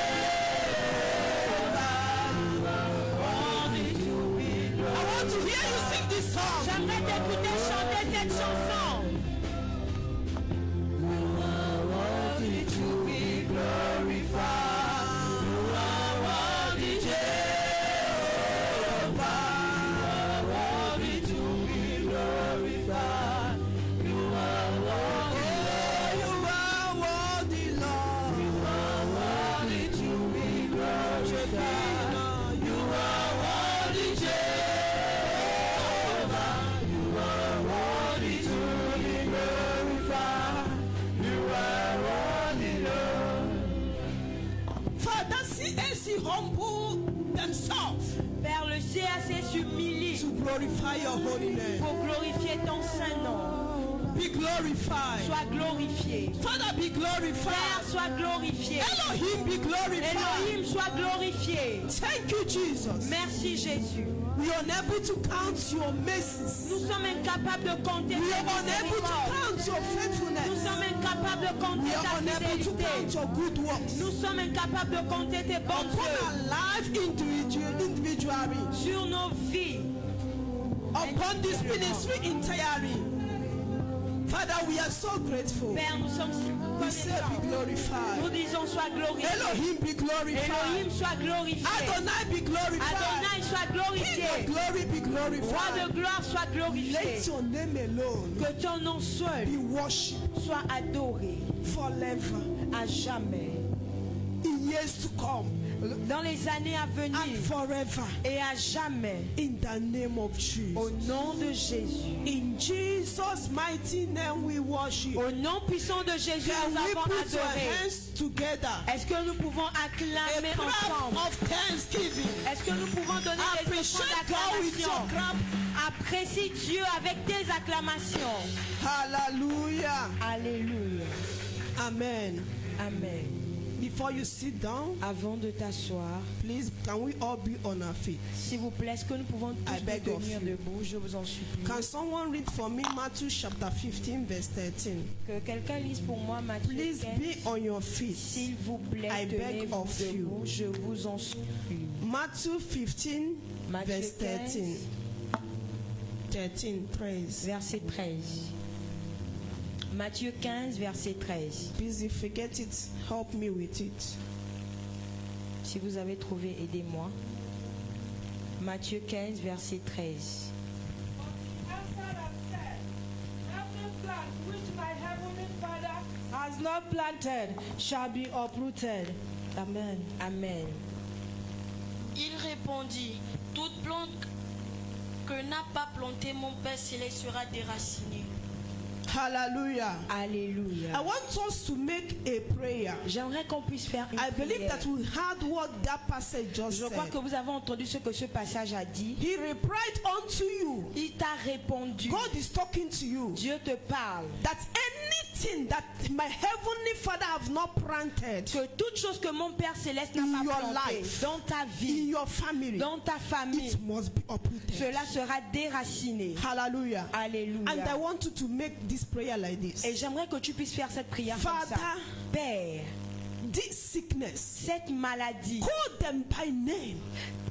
You are worthy to be glorified. I want to hear you sing this song. J'aimerais t'écouter chanter cette chanson. You are worthy to be glorified. You are worthy, Jehovah. You are worthy to be glorified. You are worthy, you are worthy, Lord. You are worthy to be glorified. You are worthy, Jehovah. You are worthy to be glorified. You are worthy, Lord. Father, CAC humble themselves Père, le CAC s'humilie to glorify your holy name. pour glorifier ton Saint-Nom. Be glorified. Sois glorifié. Father, be Père, glorified. sois glorifié. Elohim, be glorified. Elohim, sois glorifié. Thank you, Jesus. Merci Jésus. We are unable to count your mercies. Nous sommes incapables de compter We tes are unable to miséricordes. count your Nous faithfulness. sommes incapables de We compter are ta unable to fidélité. count your good works. Nous sommes incapables de compter tes bons Upon œuvres our life individually. sur nos vies. Upon this ministry entirely. Father, we are so grateful. Père, nous sommes We say be reconnaissants. glorified. Nous disons sois glorifié. Elohim be glorified. Elohim soit glorifié. Adonai be glorified. Adonai soit King glorifié. of glory be Roi glorified. de gloire soit glorifié. Let your name alone Que ton nom seul be worshipped soit adoré forever. à jamais. In years to come Dans les années à and venir forever. et à jamais. In the name of Au Jesus. nom de Jésus. In Jesus' mighty name we worship. Au nom puissant de Jésus, Can nous we avons put your adoré. hands together? Est-ce que nous pouvons A acclamer clap ensemble? of thanksgiving. Est-ce que nous pouvons donner des Appreciate offrandes God with your d'acclamation? clap. Apprécie Dieu avec tes acclamations. Hallelujah. Alléluia. Amen. Amen. Before you sit down, Avant de t'asseoir, please can we all be on our feet? s'il vous plaît, est-ce que nous pouvons tous I beg nous of tenir you. debout? Je vous en supplie. Can someone read for me Matthew chapter 15 verse 13? Que quelqu'un lise pour moi Matthieu Please 15. be on your feet. S'il vous plaît, I beg tenez-vous of you. debout. Je vous en supplie. Matthew 15 Matthieu verse 13. 13, praise. Verset 13. Matthieu 15, verset 13. Please, if you get it, help me with it. Si vous avez trouvé, aidez-moi. Matthieu 15, verset 13. Which my heavenly Father has not planted shall be uprooted. Amen. Amen. Il répondit, toute plante que n'a pas planté mon Père céleste sera déracinée. Hallelujah. I Alléluia. want us to make a prayer. J'aimerais qu'on puisse faire une I believe prière. that we heard what that passage just Je crois said. que vous avez entendu ce que ce passage a dit. He replied unto you. Il t'a répondu. God is talking to you. Dieu te parle. That anything that my heavenly Father have not planted Que toute chose que mon Père céleste n'a in pas your plantée life, dans ta in vie, your family, dans ta famille, it must be uprooted. cela sera déraciné. Hallelujah. And I Alléluia. want you to make this prayer like this. Et j'aimerais que tu puisses faire cette prière comme ça. Father, Père, this sickness, cette maladie, call them by name.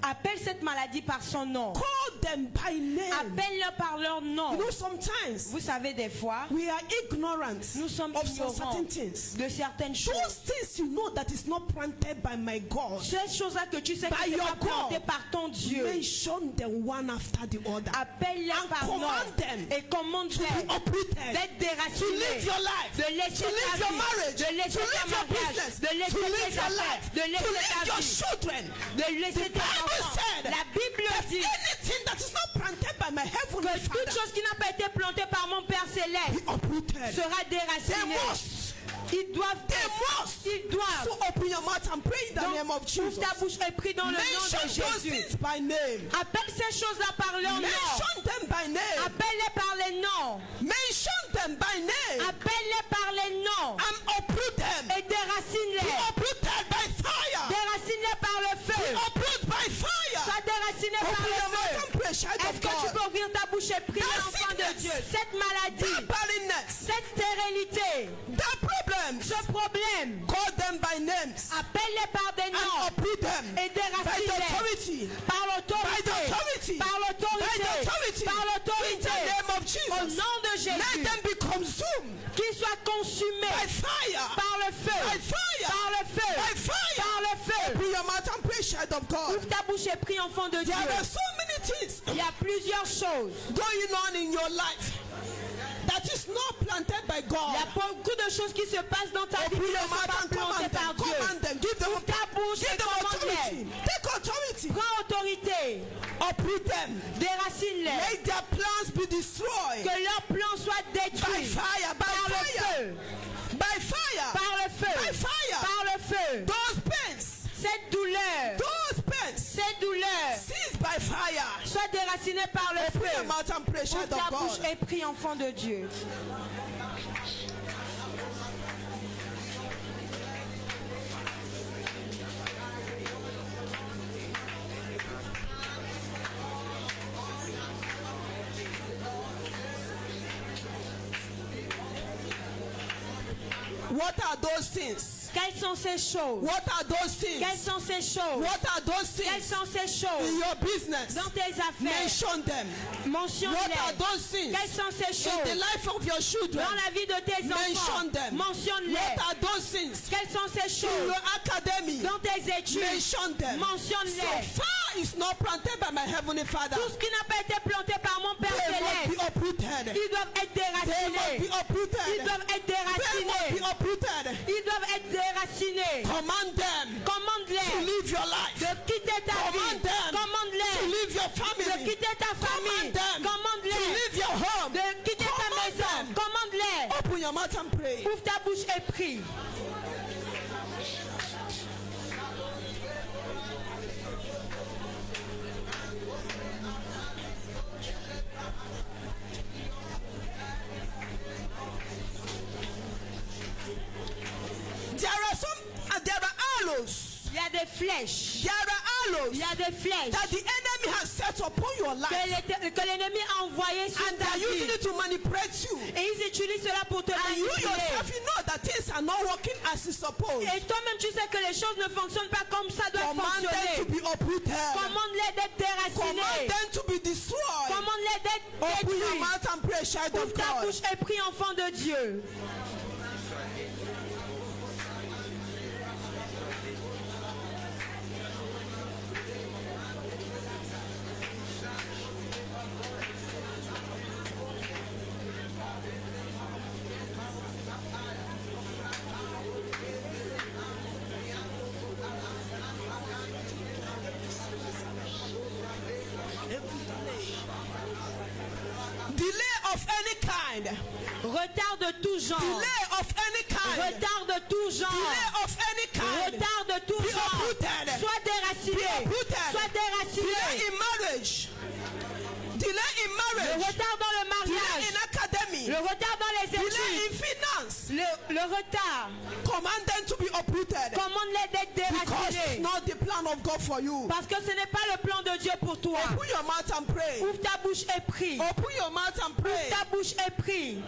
appelle cette maladie par son nom. Call them by name. Appelle-le par leur nom. You know, sometimes Vous savez, des fois, we are ignorant nous sommes of some ignorants certain things. de certaines Those choses. things you know that is not planted by my God. Ces choses-là que tu sais que By c'est your pas planté God. par ton Dieu. Mention them one after the other. Appelle-les And par nom command them et commande-les to be uprooted. d'être To déracinés, live your life. de laisser To live ta your vie, marriage. de laisser To ta live your mariage, business. de To laisser live tes your affaires, life. de To laisser live ta your vie, children. de laisser The tes Bible enfants. said La Bible that dit anything that is not planted by my heavenly que toute Father chose qui n'a pas été plantée par mon Père be céleste uprooted. sera They déracinée. must. Ils doivent They être, must. ils doivent. So open your mouth and pray in the Donc, name of ouvre Jesus. ta bouche et prie dans le nom Mention de those Jésus. things by name. Appelle ces choses-là par leur nom. Mention them by name. Appelle-les par les noms. Mention them by name. Appelle-les par les noms. And uproot them. Et déracine-les. Uprooted by fire. Déracine-les par le feu. Uproot by fire. Sois déraciné par Open your le mouth feu. and pray, child Est-ce of que tu God. peux ouvrir ta bouche et prier, That enfant de sickness. Dieu? Cette maladie, That barrenness. cette stérilité, That problem. ce problème, Call them by names. appelle-les par des And noms uproot them. et By the déracine-les authority. par By the l'autorité. authority. Par By l'autorité. the authority. Par In l'autorité. the name of Au Jesus. nom de Let Jésus. them be consumed Qu'ils soient consumés by fire. par le feu. By fire. Par le feu. By fire. Par le feu. Open your mouth and pray, child of God. Ouvre ta bouche et prie, enfant de Dieu. There are so many things Il y a plusieurs choses. going on in your life that is not planted by Il y God. a beaucoup de choses qui se passent dans ta vie Open qui ne your sont mouth pas and plantées command par them. Dieu. Command them. Give them, Ouvre ta bouche give et them authority. commande-les. Take authority. Prends autorité. Uproot them. Déracine-les. Let their plans be destroyed. Que leurs plans soient By détruits. fire. By Par le fire. feu. By fire. Par le feu. By fire. Par le feu. Those pains. Cette douleur. Those pains. Cette douleur. Seized by fire. Soit déracinée par le Open your feu. mouth and pray, Ouvre child ta of bouche God. et prie, enfant de Dieu. What are those things? Quelles sont ces choses? What are those things? Quelles sont ces choses? What are those Quelles things sont ces in choses your business? dans tes affaires? Mention them. What are Mentionne-les. those things Quelles sont ces in the choses life of your children? dans la vie de tes enfants? Mention them. Mentionne-les. What are those things Quelles sont ces in choses your academy? dans tes études? Mention them. So Mentionne-les. far is not planted by my heavenly Father. Tout ce qui n'a pas été planté par mon Père They must be Céleste, uprooted. ils doivent être They must déracinés. be uprooted. Ils doivent être They must be déracinés. uprooted. Ils doivent être déracinés. Command them to Commande-les live your life. de quitter ta vie. Command them to Commande-les live your de family. quitter ta famille. Command them to Commande-les leave your home. de quitter ta Command maison. them. Commande-les. Open your mouth and pray. Ouvre ta bouche et prie. There are arrows. Il y a des flèches. There are arrows Il y a des flèches that the enemy has set upon your life, que l'ennemi a envoyées sur and ta they are using vie. it to manipulate you. Et ils utilisent cela pour te And you manipuler. yourself, you know that things are not working as it's supposed. Et toi-même, tu sais que les choses ne fonctionnent pas comme ça doit Command them to fonctionner. be uprooted. Commande-les d'être Command déracinés. them to be destroyed. Commande-les d'être Open your détruits. mouth and pray, child Ouvre of ta God. bouche et prie, enfant de Dieu. Delay of any kind. Retard de tout genre. Delay of any kind. Retard de tout genre. Delay of any kind. Retard de tout Be genre. uprooted. Sois déraciné. Be uprooted. Sois déraciné. Delay in marriage. Delay in Le marriage. retard dans le Delay mariage. in academy. Le retard dans les Delay études. in finance. Le retard. Command them to be uprooted. Commande-les d'être Because it's déracinés. not the plan of God for you. Parce que ce n'est pas le plan de Dieu pour toi. Open your mouth and pray. Ouvre ta bouche et prie. Open your mouth and pray. Ta bouche et prie.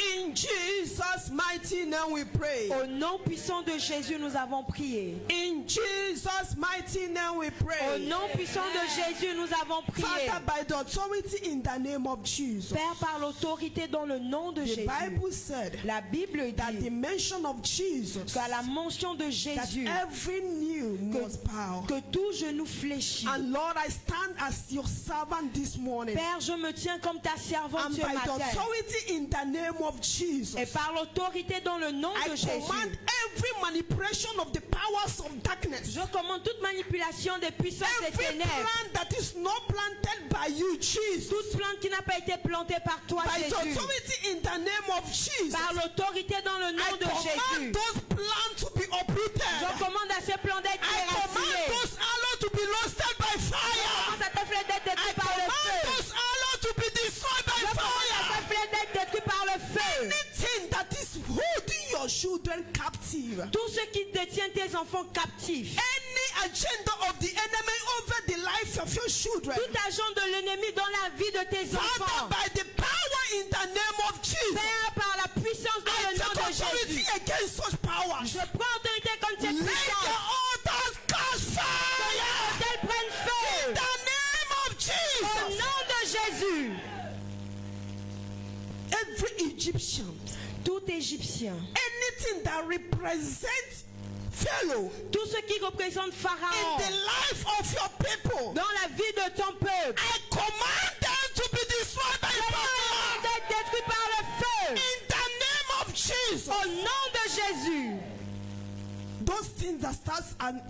In Jesus' mighty name we pray. Au nom puissant de Jésus, nous avons prié. In Jesus' mighty name we Au pray. nom puissant de Jésus, nous avons prié. Father, by the authority in the name of Jesus. Père, par l'autorité dans le nom de The Jésus. Bible said La Bible that the dit mention of Jesus, qu'à la mention de that Jésus, every knee must bow. que tout genou fléchit. And Lord, I stand as your servant this morning. Père, je me tiens comme ta servante And ce by the matin. authority in the name of Jesus, Et par l'autorité dans le nom I de Jésus, command every manipulation of the powers of darkness, je commande toute manipulation des puissances des every ténèbres. plan that is not planted by you, Jesus, Toute plante qui n'a pas été plantée par toi, by the Jésus. authority in the name of Jesus, Par l'autorité dans le I nom de Jésus. command those plans to be uprooted. Je commande à ces plans d'être I command déracinés. those arrows to be roasted by fire. Commence à te flèches d'être I détruit par le command feu. those arrows to be destroyed by Je commande à fire. te flèches d'être détruit par le feu. Anything that is holding your children captive, Tout ce qui détient tes enfants captifs. any agenda of the enemy over the life of your children, Tout agent de l'ennemi dans la vie de tes Father, enfants. by the power in the name of Jesus, Père, par la puissance dans I le nom take de authority Jésus. against such powers. Je prends autorité contre cette Let the puissance. altars catch fire Qu'elle prenne feu. in the name of Au Jesus. nom de Jésus. Every Egyptian, Tout Égyptien, anything that represents Pharaoh tout ce qui représente in Pharaon the life of your people, dans la vie de ton peuple, I command them to be destroyed by fire d'être détruit par le feu. in the name of Jesus. Au nom de Jésus. Those things that start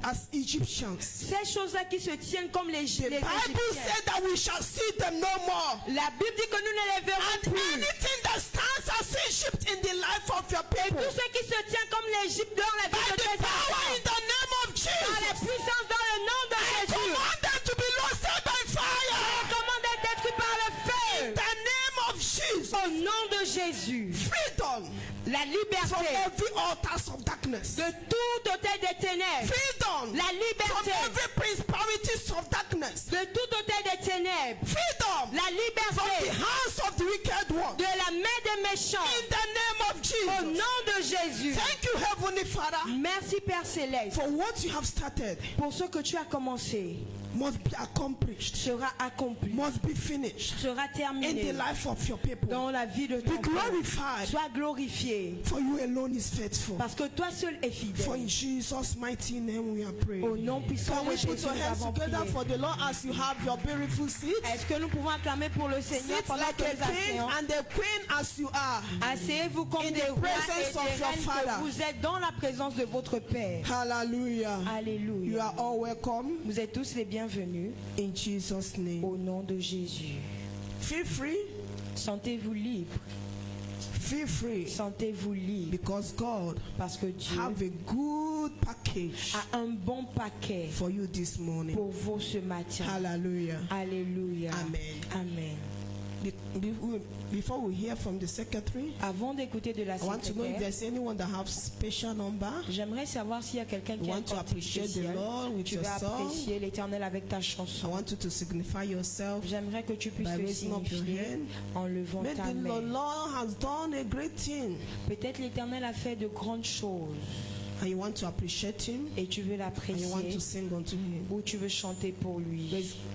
as Egyptians, Ces choses-là qui se tiennent comme les the Bible Égyptiens. said that we shall see them no more. La Bible dit que nous ne les verrons And plus. anything that stands as Egypt in the life of your Et people, tout ce qui se tient comme l'Égypte dans la by vie de the tes power in enfants, the name of par la Jesus, puissance dans le nom de I Jésus, command them to be roasted by fire commande d'être détruit par le in feu. the name of Jesus. Au nom de Jésus. Free Freedom La from liberté every altars of darkness. de tout hôtel des ténèbres. Freedom La from liberté every principalities of darkness. de tout hôtel des ténèbres. Freedom La from the liberté hands of the wicked one. de la main des méchants. In the name of Au Jesus. nom de Jésus. Thank you, Heavenly Father, Merci Père Céleste for what you have started pour ce que tu as commencé. must be accomplished, Sera accompli. must be finished Sera in the terminé life of your people. dans la vie de Be ton peuple. glorified, Sois glorifié for you alone is faithful. parce que toi seul es For in fidèle. Jesus' mighty name we are praying. Au nom puissant Can de we Jésus, put your nous hands avons together prié. for the Lord as you have your beautiful seat? Est-ce que nous pouvons acclamer pour le Seigneur Sit pendant like que a nous king asseyons? and a queen as you are. Asseyez-vous comme In des the rois et presence of des your reines Father. que vous êtes dans la présence de votre Père. Hallelujah. You Alléluia. are all welcome Vous êtes tous les bienvenus in Jesus' name. au nom de Jésus. Feel free. Sentez-vous libre. Feel free. Sentez-vous libre Because God parce que Dieu have a good package a un bon paquet for you this morning. pour vous ce matin. Hallelujah. Alléluia. Amen. Amen. Before we hear from the secretary, Avant d'écouter de la I want to know if secrétaire, there's anyone that have special number. j'aimerais savoir s'il y a quelqu'un You qui a un want to cantique appreciate the spécial. Lord with Tu your vas song. apprécier l'Éternel avec ta I chanson. want you to signify yourself J'aimerais que tu puisses by le raising up your signifier hand. en levant Maybe ta the main. Lord has done a great thing Peut-être l'Éternel a fait de grandes choses and you want to appreciate Him et tu veux and you want l'apprécier to sing unto Him. ou tu veux chanter pour lui.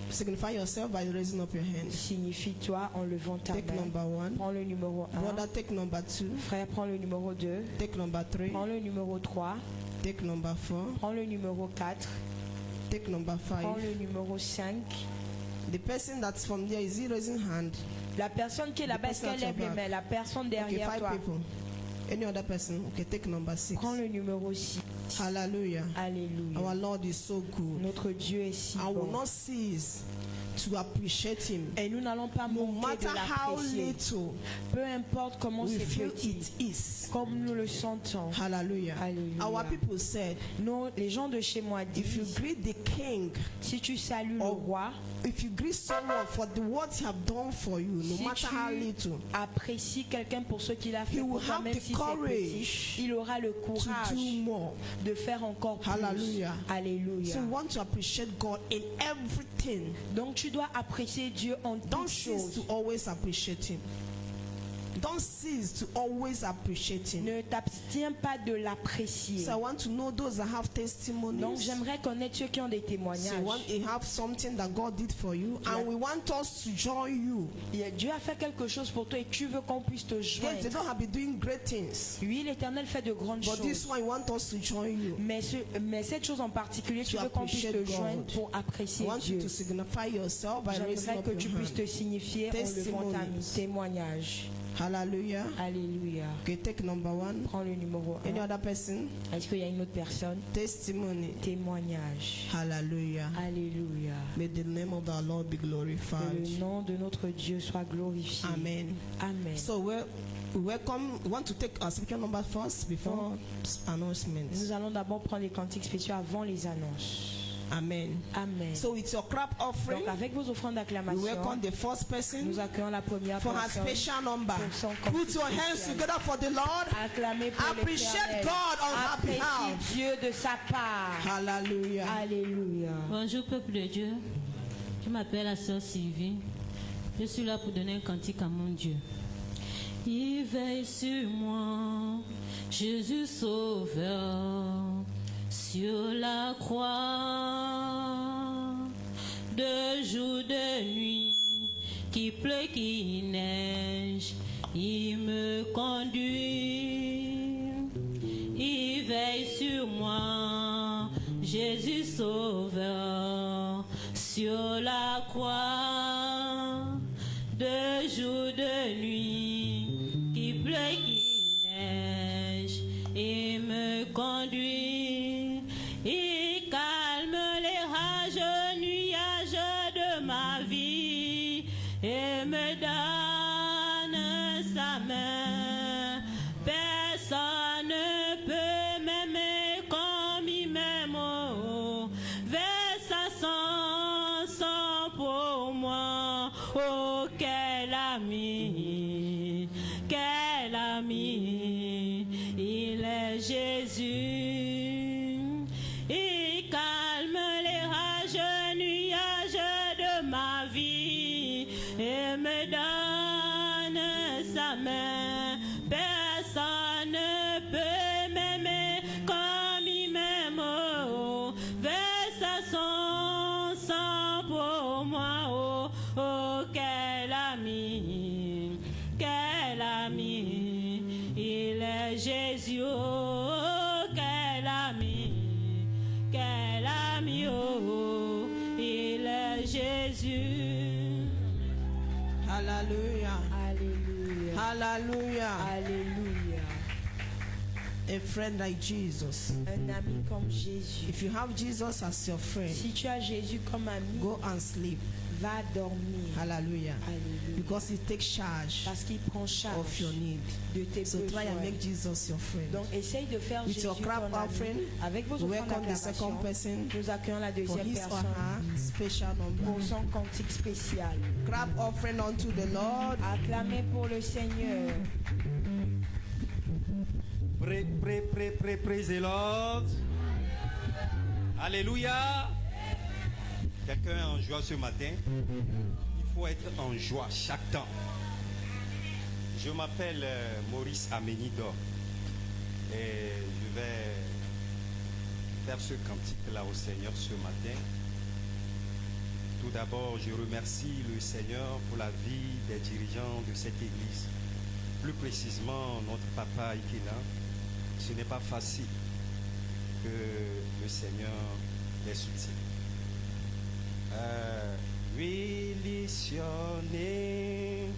Signify yourself by raising up your hand. Signifie-toi en levant ta Take main. number one. Prends le numéro 1. Brother, take number two. Frère, prends le numéro 2. Take number three. Prends le numéro 3. Take number four. Prends le numéro 4. Take number Prends five. le numéro 5. The person that's from there, is he raising hand? La personne qui est là-bas, est-ce qu'elle lève les mains? La personne Okay, derrière five toi. people. Any other person? Okay, take number six. Prends le numéro 6. Hallelujah. Alléluia. Our Lord is so good. Notre Dieu est si I will bon. not cease to appreciate Him. Et nous n'allons pas No manquer matter de how l'apprécier. little Peu importe comment we c'est feel petit. it is. Comme nous le sentons. Hallelujah. Alléluia. Our people said, Non, les gens de chez moi if you disent, greet the king, si tu salues le Oh. roi, if you greet someone for the words he have done for you, no si matter how tu little, apprécies quelqu'un pour ce qu'il a fait He will pour toi, have même the si c'est courage petit, il aura le to courage do more. de faire encore plus. Hallelujah. Alléluia. So we want to appreciate God in everything. Donc tu dois apprécier Dieu en Don't toutes cease choses. to always appreciate Him. Don't cease to always appreciate Him. Ne t'abstiens pas de l'apprécier. So I want to know those that have testimonies. Donc j'aimerais connaître ceux qui ont des So témoignages. you have something that God did for you, and we want us to join you. Dieu a fait quelque chose pour toi et tu veux qu'on puisse te Yes, they joindre. don't have been doing great things, Oui, l'Éternel fait de grandes but this choses. one, we want us to join you. Mais cette chose en particulier, tu To veux qu'on puisse te appreciate God. joindre pour I apprécier want you Dieu. to signify yourself by raising J'aimerais up que your tu puisses te hand. signifier en levant ta Testimonies. témoignage. Hallelujah. Alléluia. Okay, take number one. Prends le numéro Any 1. other person? Est-ce qu'il y a une autre personne? Testimony. Témoignage. Hallelujah. Alléluia. May the name of our Lord be Que glorified. le nom de notre Dieu soit glorifié. Amen. Amen. So we welcome. We want to take our speaker number first before announcements. Nous allons d'abord prendre les cantiques spéciaux avant les annonces. Amen. Amen. So with your clap offering, Donc avec vos offrandes we d'acclamation, welcome the first person nous accueillons la première for her personne. special number. pour son Put cantique your hands spécial. together for the Lord. Acclamez pour Appreciate l'Éternel. God on her Apprécie behalf. Dieu de sa part. Hallelujah. Alléluia. Bonjour peuple de Dieu, je m'appelle la sœur Sylvie, je suis là pour donner un cantique à mon Dieu. Il veille sur moi, Jésus sauveur, sur la croix, de jour, de nuit, qui pleut, qui neige, il me conduit, il veille sur moi, Jésus sauveur, sur la croix, de jour, de nuit, qui pleut, qui neige, il me conduit, il calme les rages nuages de ma vie et me donne sa main. Personne ne peut m'aimer comme il m'aime. Oh, verse son sang pour moi. Oh, quel ami, quel ami. ami, il est Jésus. Il calme les rages nuages de ma vie et me donne sa main. Personne ne peut m'aimer comme il m'aime. Oh, versa son sang pour moi. Oh, oh, quel ami, il est Jésus. Oh, quel ami, oh, il est Jésus. Hallelujah. Alléluia. Hallelujah. Alléluia. A friend like Jesus. Un ami comme Jésus. If you have Jesus as your friend, Si tu as Jésus comme ami, go and sleep. va dormir. Hallelujah. Alléluia. Because he takes charge Parce qu'il prend charge of your need. de tes So try and besoins. make Jesus your friend. Donc essaye de faire With Jésus your ton clap ami. offering, Avec vos we offrandes welcome the second d'acclamation, person nous accueillons la for deuxième his or personne her special pour number. son cantique spécial. Clap offering unto the Lord. Acclamez pour le Seigneur. Praise the Lord. Alléluia. Quelqu'un est en joie ce matin? Il faut être en joie chaque temps. Je m'appelle Maurice Aménidor et je vais faire ce cantique-là au Seigneur ce matin. Tout d'abord, je remercie le Seigneur pour la vie des dirigeants de cette église. Plus précisément, notre papa Ikena. Ce n'est pas facile que le Seigneur les soutienne. Release your name.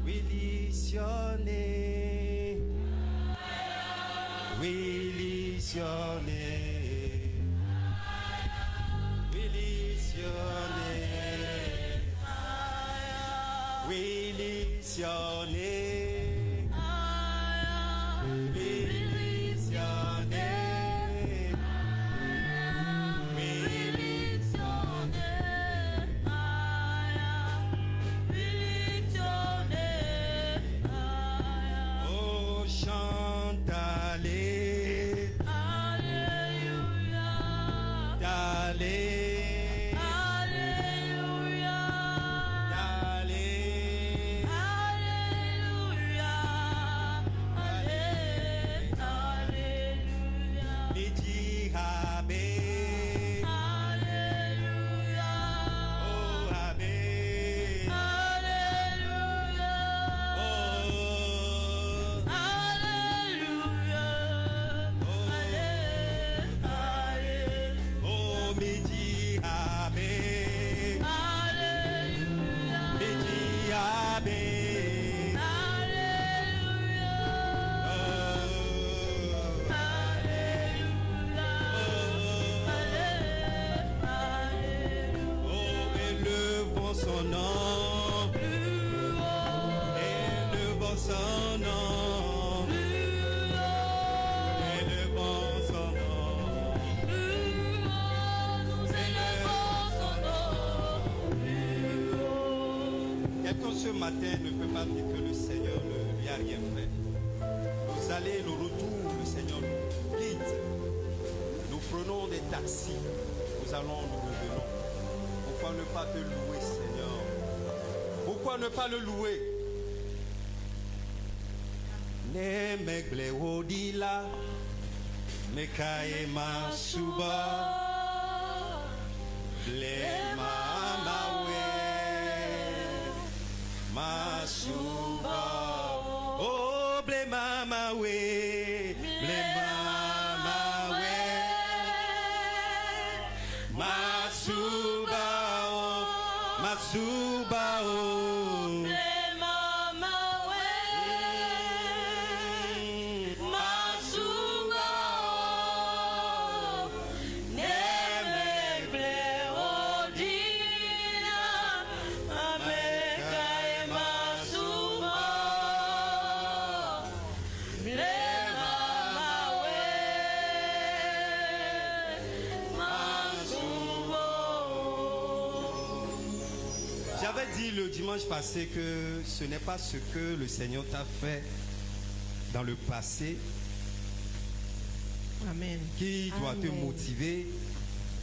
Release your name. Release your name. Release your name. Release your name. Release your name. Release your name. Release your name. Oh, chante, allez. Alléluia. Allez. Alléluia. Allez. Alléluia. Alléluia. Lidi Abbé. Alléluia. Oh, Abbé. Alléluia. Oh. Alléluia. Oh, Midi Abbé. Alléluia. Midi Abbé. Oh, élevons son nom. Élevons son nom. Élevons son nom. Quelqu'un ce matin ne peut pas dire que le Seigneur ne lui a rien fait. Nous allons, nous retour, le Seigneur nous guide. Nous prenons des taxis, nous allons, nous revenons. Pourquoi ne pas te louer, Seigneur? Pourquoi ne pas le louer? Ne megle odila, mekae masuba, ble mamawe, masuba, oh ble mamawe, ble mamawe, masuba, oh, masuba, oh. Yeah. dit le dimanche passé que ce n'est pas ce que le Seigneur t'a fait dans le passé Amen. qui doit te motiver,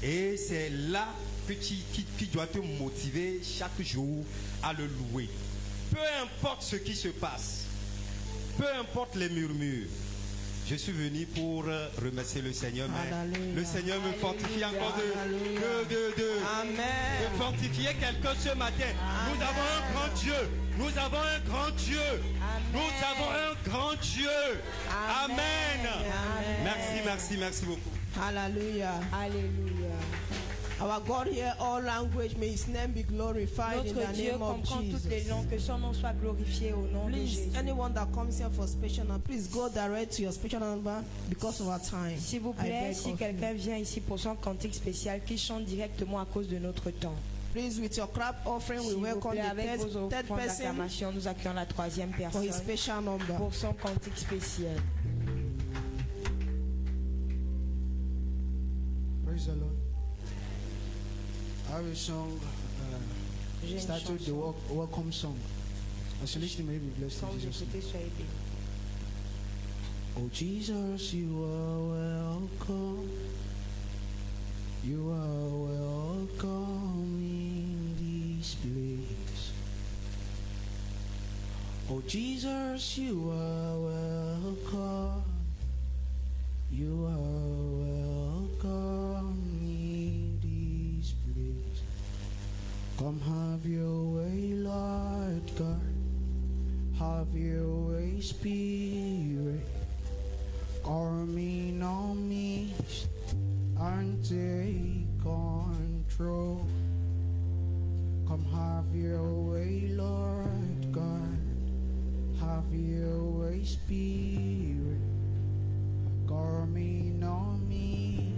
et c'est là que qui doit te motiver chaque jour à le louer. Peu importe ce qui se passe, peu importe les murmures, je suis venu pour remercier le Seigneur, mais Alléluia. le Seigneur me fortifie encore Alléluia. de Amen. fortifier quelqu'un ce matin. Nous avons un grand Dieu. Nous avons un grand Dieu. Nous avons un grand Dieu. Amen. Merci beaucoup. Hallelujah. Alléluia. Our God hear all language. May His name be glorified in Notre the Dieu name of comprend toutes les Jesus. langues, que son nom soit glorifié au nom de Please, Jésus. anyone that comes here for special number, please go direct to your special number because of our time. S'il vous I plaît, beg si of quelqu'un vient ici pour son cantique spécial, qu'il chante directement à cause de notre temps. Please, with your clap offering, we S'il vous welcome plaît, avec the vos third offrandes person d'acclamation, nous accueillons la troisième for his personne special number. pour son cantique spécial. Praise the Lord. I have a song J'ai une started the chanson. welcome song. As you listen, may you be blessed Quand in vous Jesus' name. écoutez, soyez bénis. Oh Jesus, you are welcome. You are welcome in this place. Oh Jesus, you are welcome. You are welcome in this place. Come have your way, Lord God. Have your way, Spirit. Come in on me and take control. Come have your way, Lord God. Have your way, Spirit. Come in on me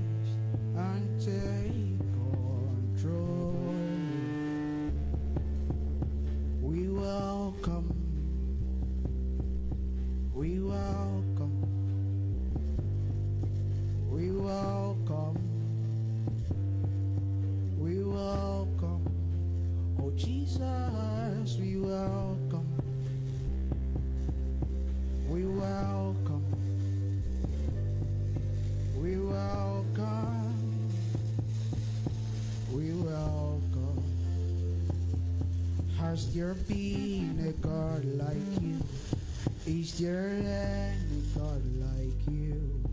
and take control. We welcome. We welcome. We welcome. We welcome. Oh Jesus, we welcome. We welcome. We welcome. We welcome. Has there been a God like you? Is there any God like you?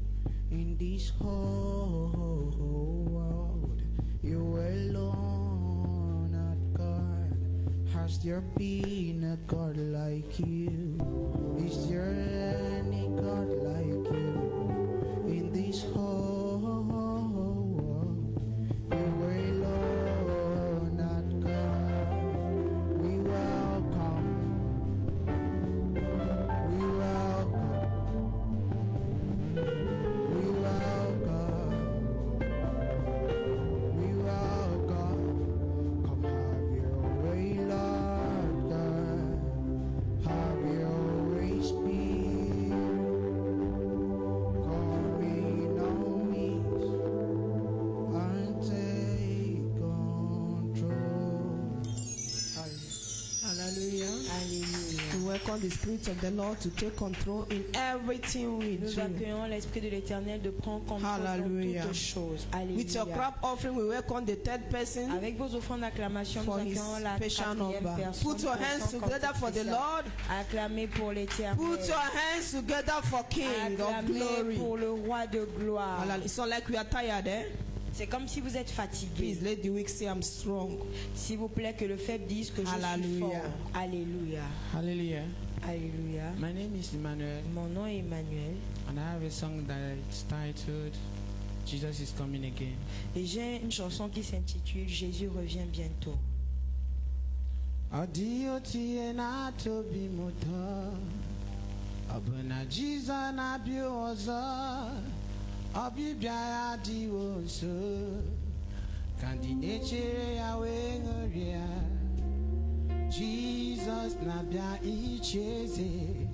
In this whole world, you alone are God. Has there been a God like you? Is there any God like you? In this whole world, you alone are God. We welcome. We welcome. We welcome. We welcome. Come have your way, Lord God. Have your way, Spirit. Come in on me and take control. Hallelujah. Alléluia. We welcome the Spirit of the Lord to take control in everything we Nous do. accueillons l'Esprit de l'Éternel de prendre contrôle Hallelujah. dans toutes choses. With your Alléluia. clap offering, we welcome the third person Avec vos offrandes d'acclamation, nous for his accueillons la special quatrième number. personne. Put your pour hands son together cantique for the spécial. Lord. Acclamez pour l'Éternel. Put your hands together for King of Acclamez glory. pour le roi de gloire. Hallelujah. It's not like we are tired, eh? C'est comme si vous êtes fatigué. Please let the weak say I'm strong. S'il vous plaît, que le faible dise que je suis Hallelujah. fort. Alléluia. Hallelujah. Alléluia. My name is Emmanuel, Mon nom est Emmanuel and I have a song that's titled Jesus is Coming Again. et j'ai une chanson qui s'intitule Jésus revient bientôt. Odiotie na tobi moto, abuna Jesus na biozo, obibia ya diwoso, kandineche ya wengoria. Jesus na bia icheze,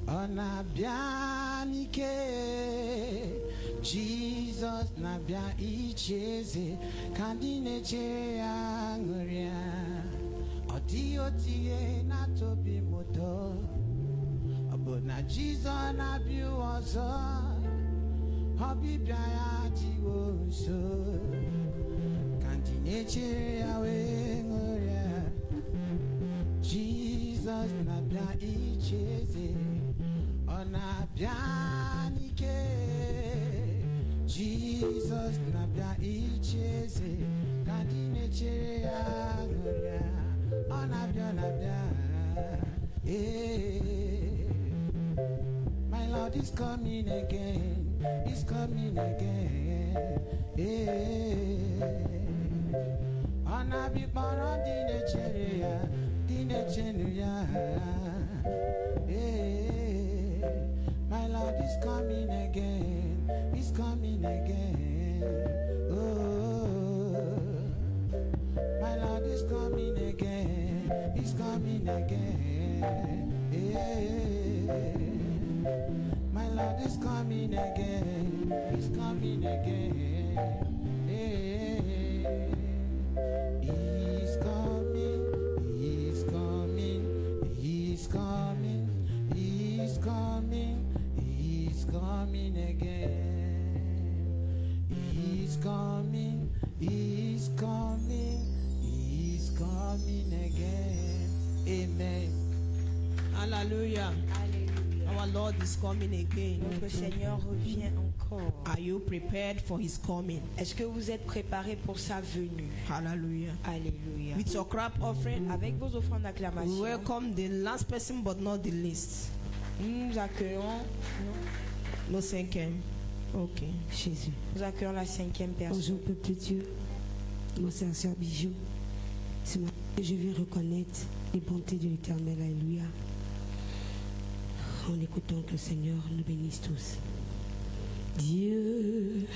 ona bia nike. Jesus na bia icheze, kandineche ya ngoria. Diotie na tobi moto. Abona Jesus na biwazo. Habi biaya diwoso. Kanti nature yawe ngoria. Jesus na bia icheze. Ona bia nike. Jesus na bia icheze. Kanti nature yawe ngoria. Ona bia na bia. My Lord is coming again. He's coming again. Ona bi bara dine cheria, dine chenuya. My Lord is coming again. He's coming again. Oh, my Lord is coming again. He's coming again. My Lord is coming again. He's coming again. He's coming. He's coming. He's coming. He's coming. He's coming again. He's coming. He's coming. He's coming again. Amen. Hallelujah. Our Lord is coming again. Notre Seigneur revient encore. Are you prepared for his coming? Est-ce que vous êtes préparés pour sa venue? Hallelujah. Alléluia. With your clap offering, Avec vos offrandes we d'acclamation, welcome the last person but not the least. nous accueillons No cinquième. Ok. Jésus. Nous accueillons la 5e personne. Bonjour peuple de Dieu, mon sœur Bijou. Ce matin, je viens reconnaître les bontés de l'Éternel. Alléluia. En écoutant que le Seigneur nous bénisse tous. Dieu,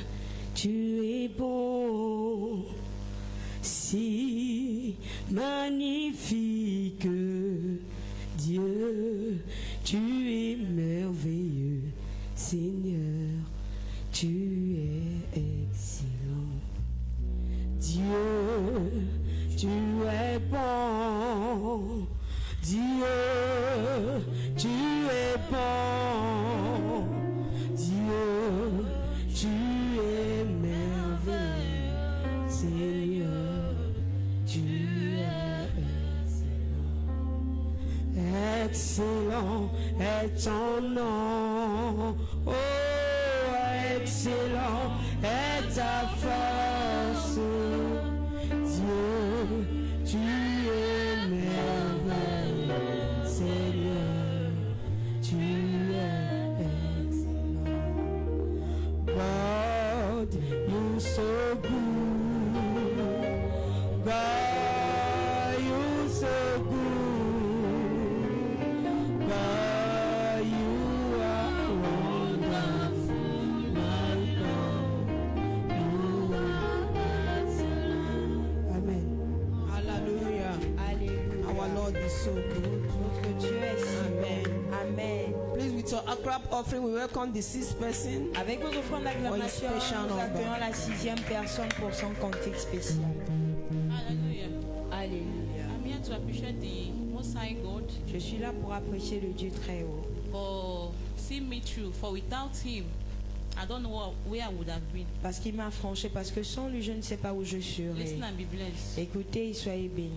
tu es bon, si magnifique. Dieu, tu es merveilleux. Seigneur, tu es excellent. Dieu, tu es bon. Dieu, tu es bon. Dieu, tu es merveilleux. Seigneur, tu es excellent. Excellent est ton nom. Oh, excellent est ta force. Dieu, tu es merveilleux. Seigneur, tu es excellent. God, you so good. God, you so good. God, you are wonderful. My God, you are excellent. Amen. Hallelujah. Alléluia. Our Lord is so good. Notre Dieu est si Amen. bon. Amen. Please, with your clap offering, we welcome the sixth person. Avec vos offrandes d'acclamation, For his special nous number. accueillons la 6e personne pour son cantique spécial. Hallelujah. Alléluia. I'm here to appreciate the Most High God Je suis là pour apprécier le Dieu très haut. for seeing me through. For without Him, I don't know where I would have been. Parce qu'il m'a franchi, parce que sans lui, je ne sais pas où je serais. Listen and be blessed. Écoutez et soyez bénis.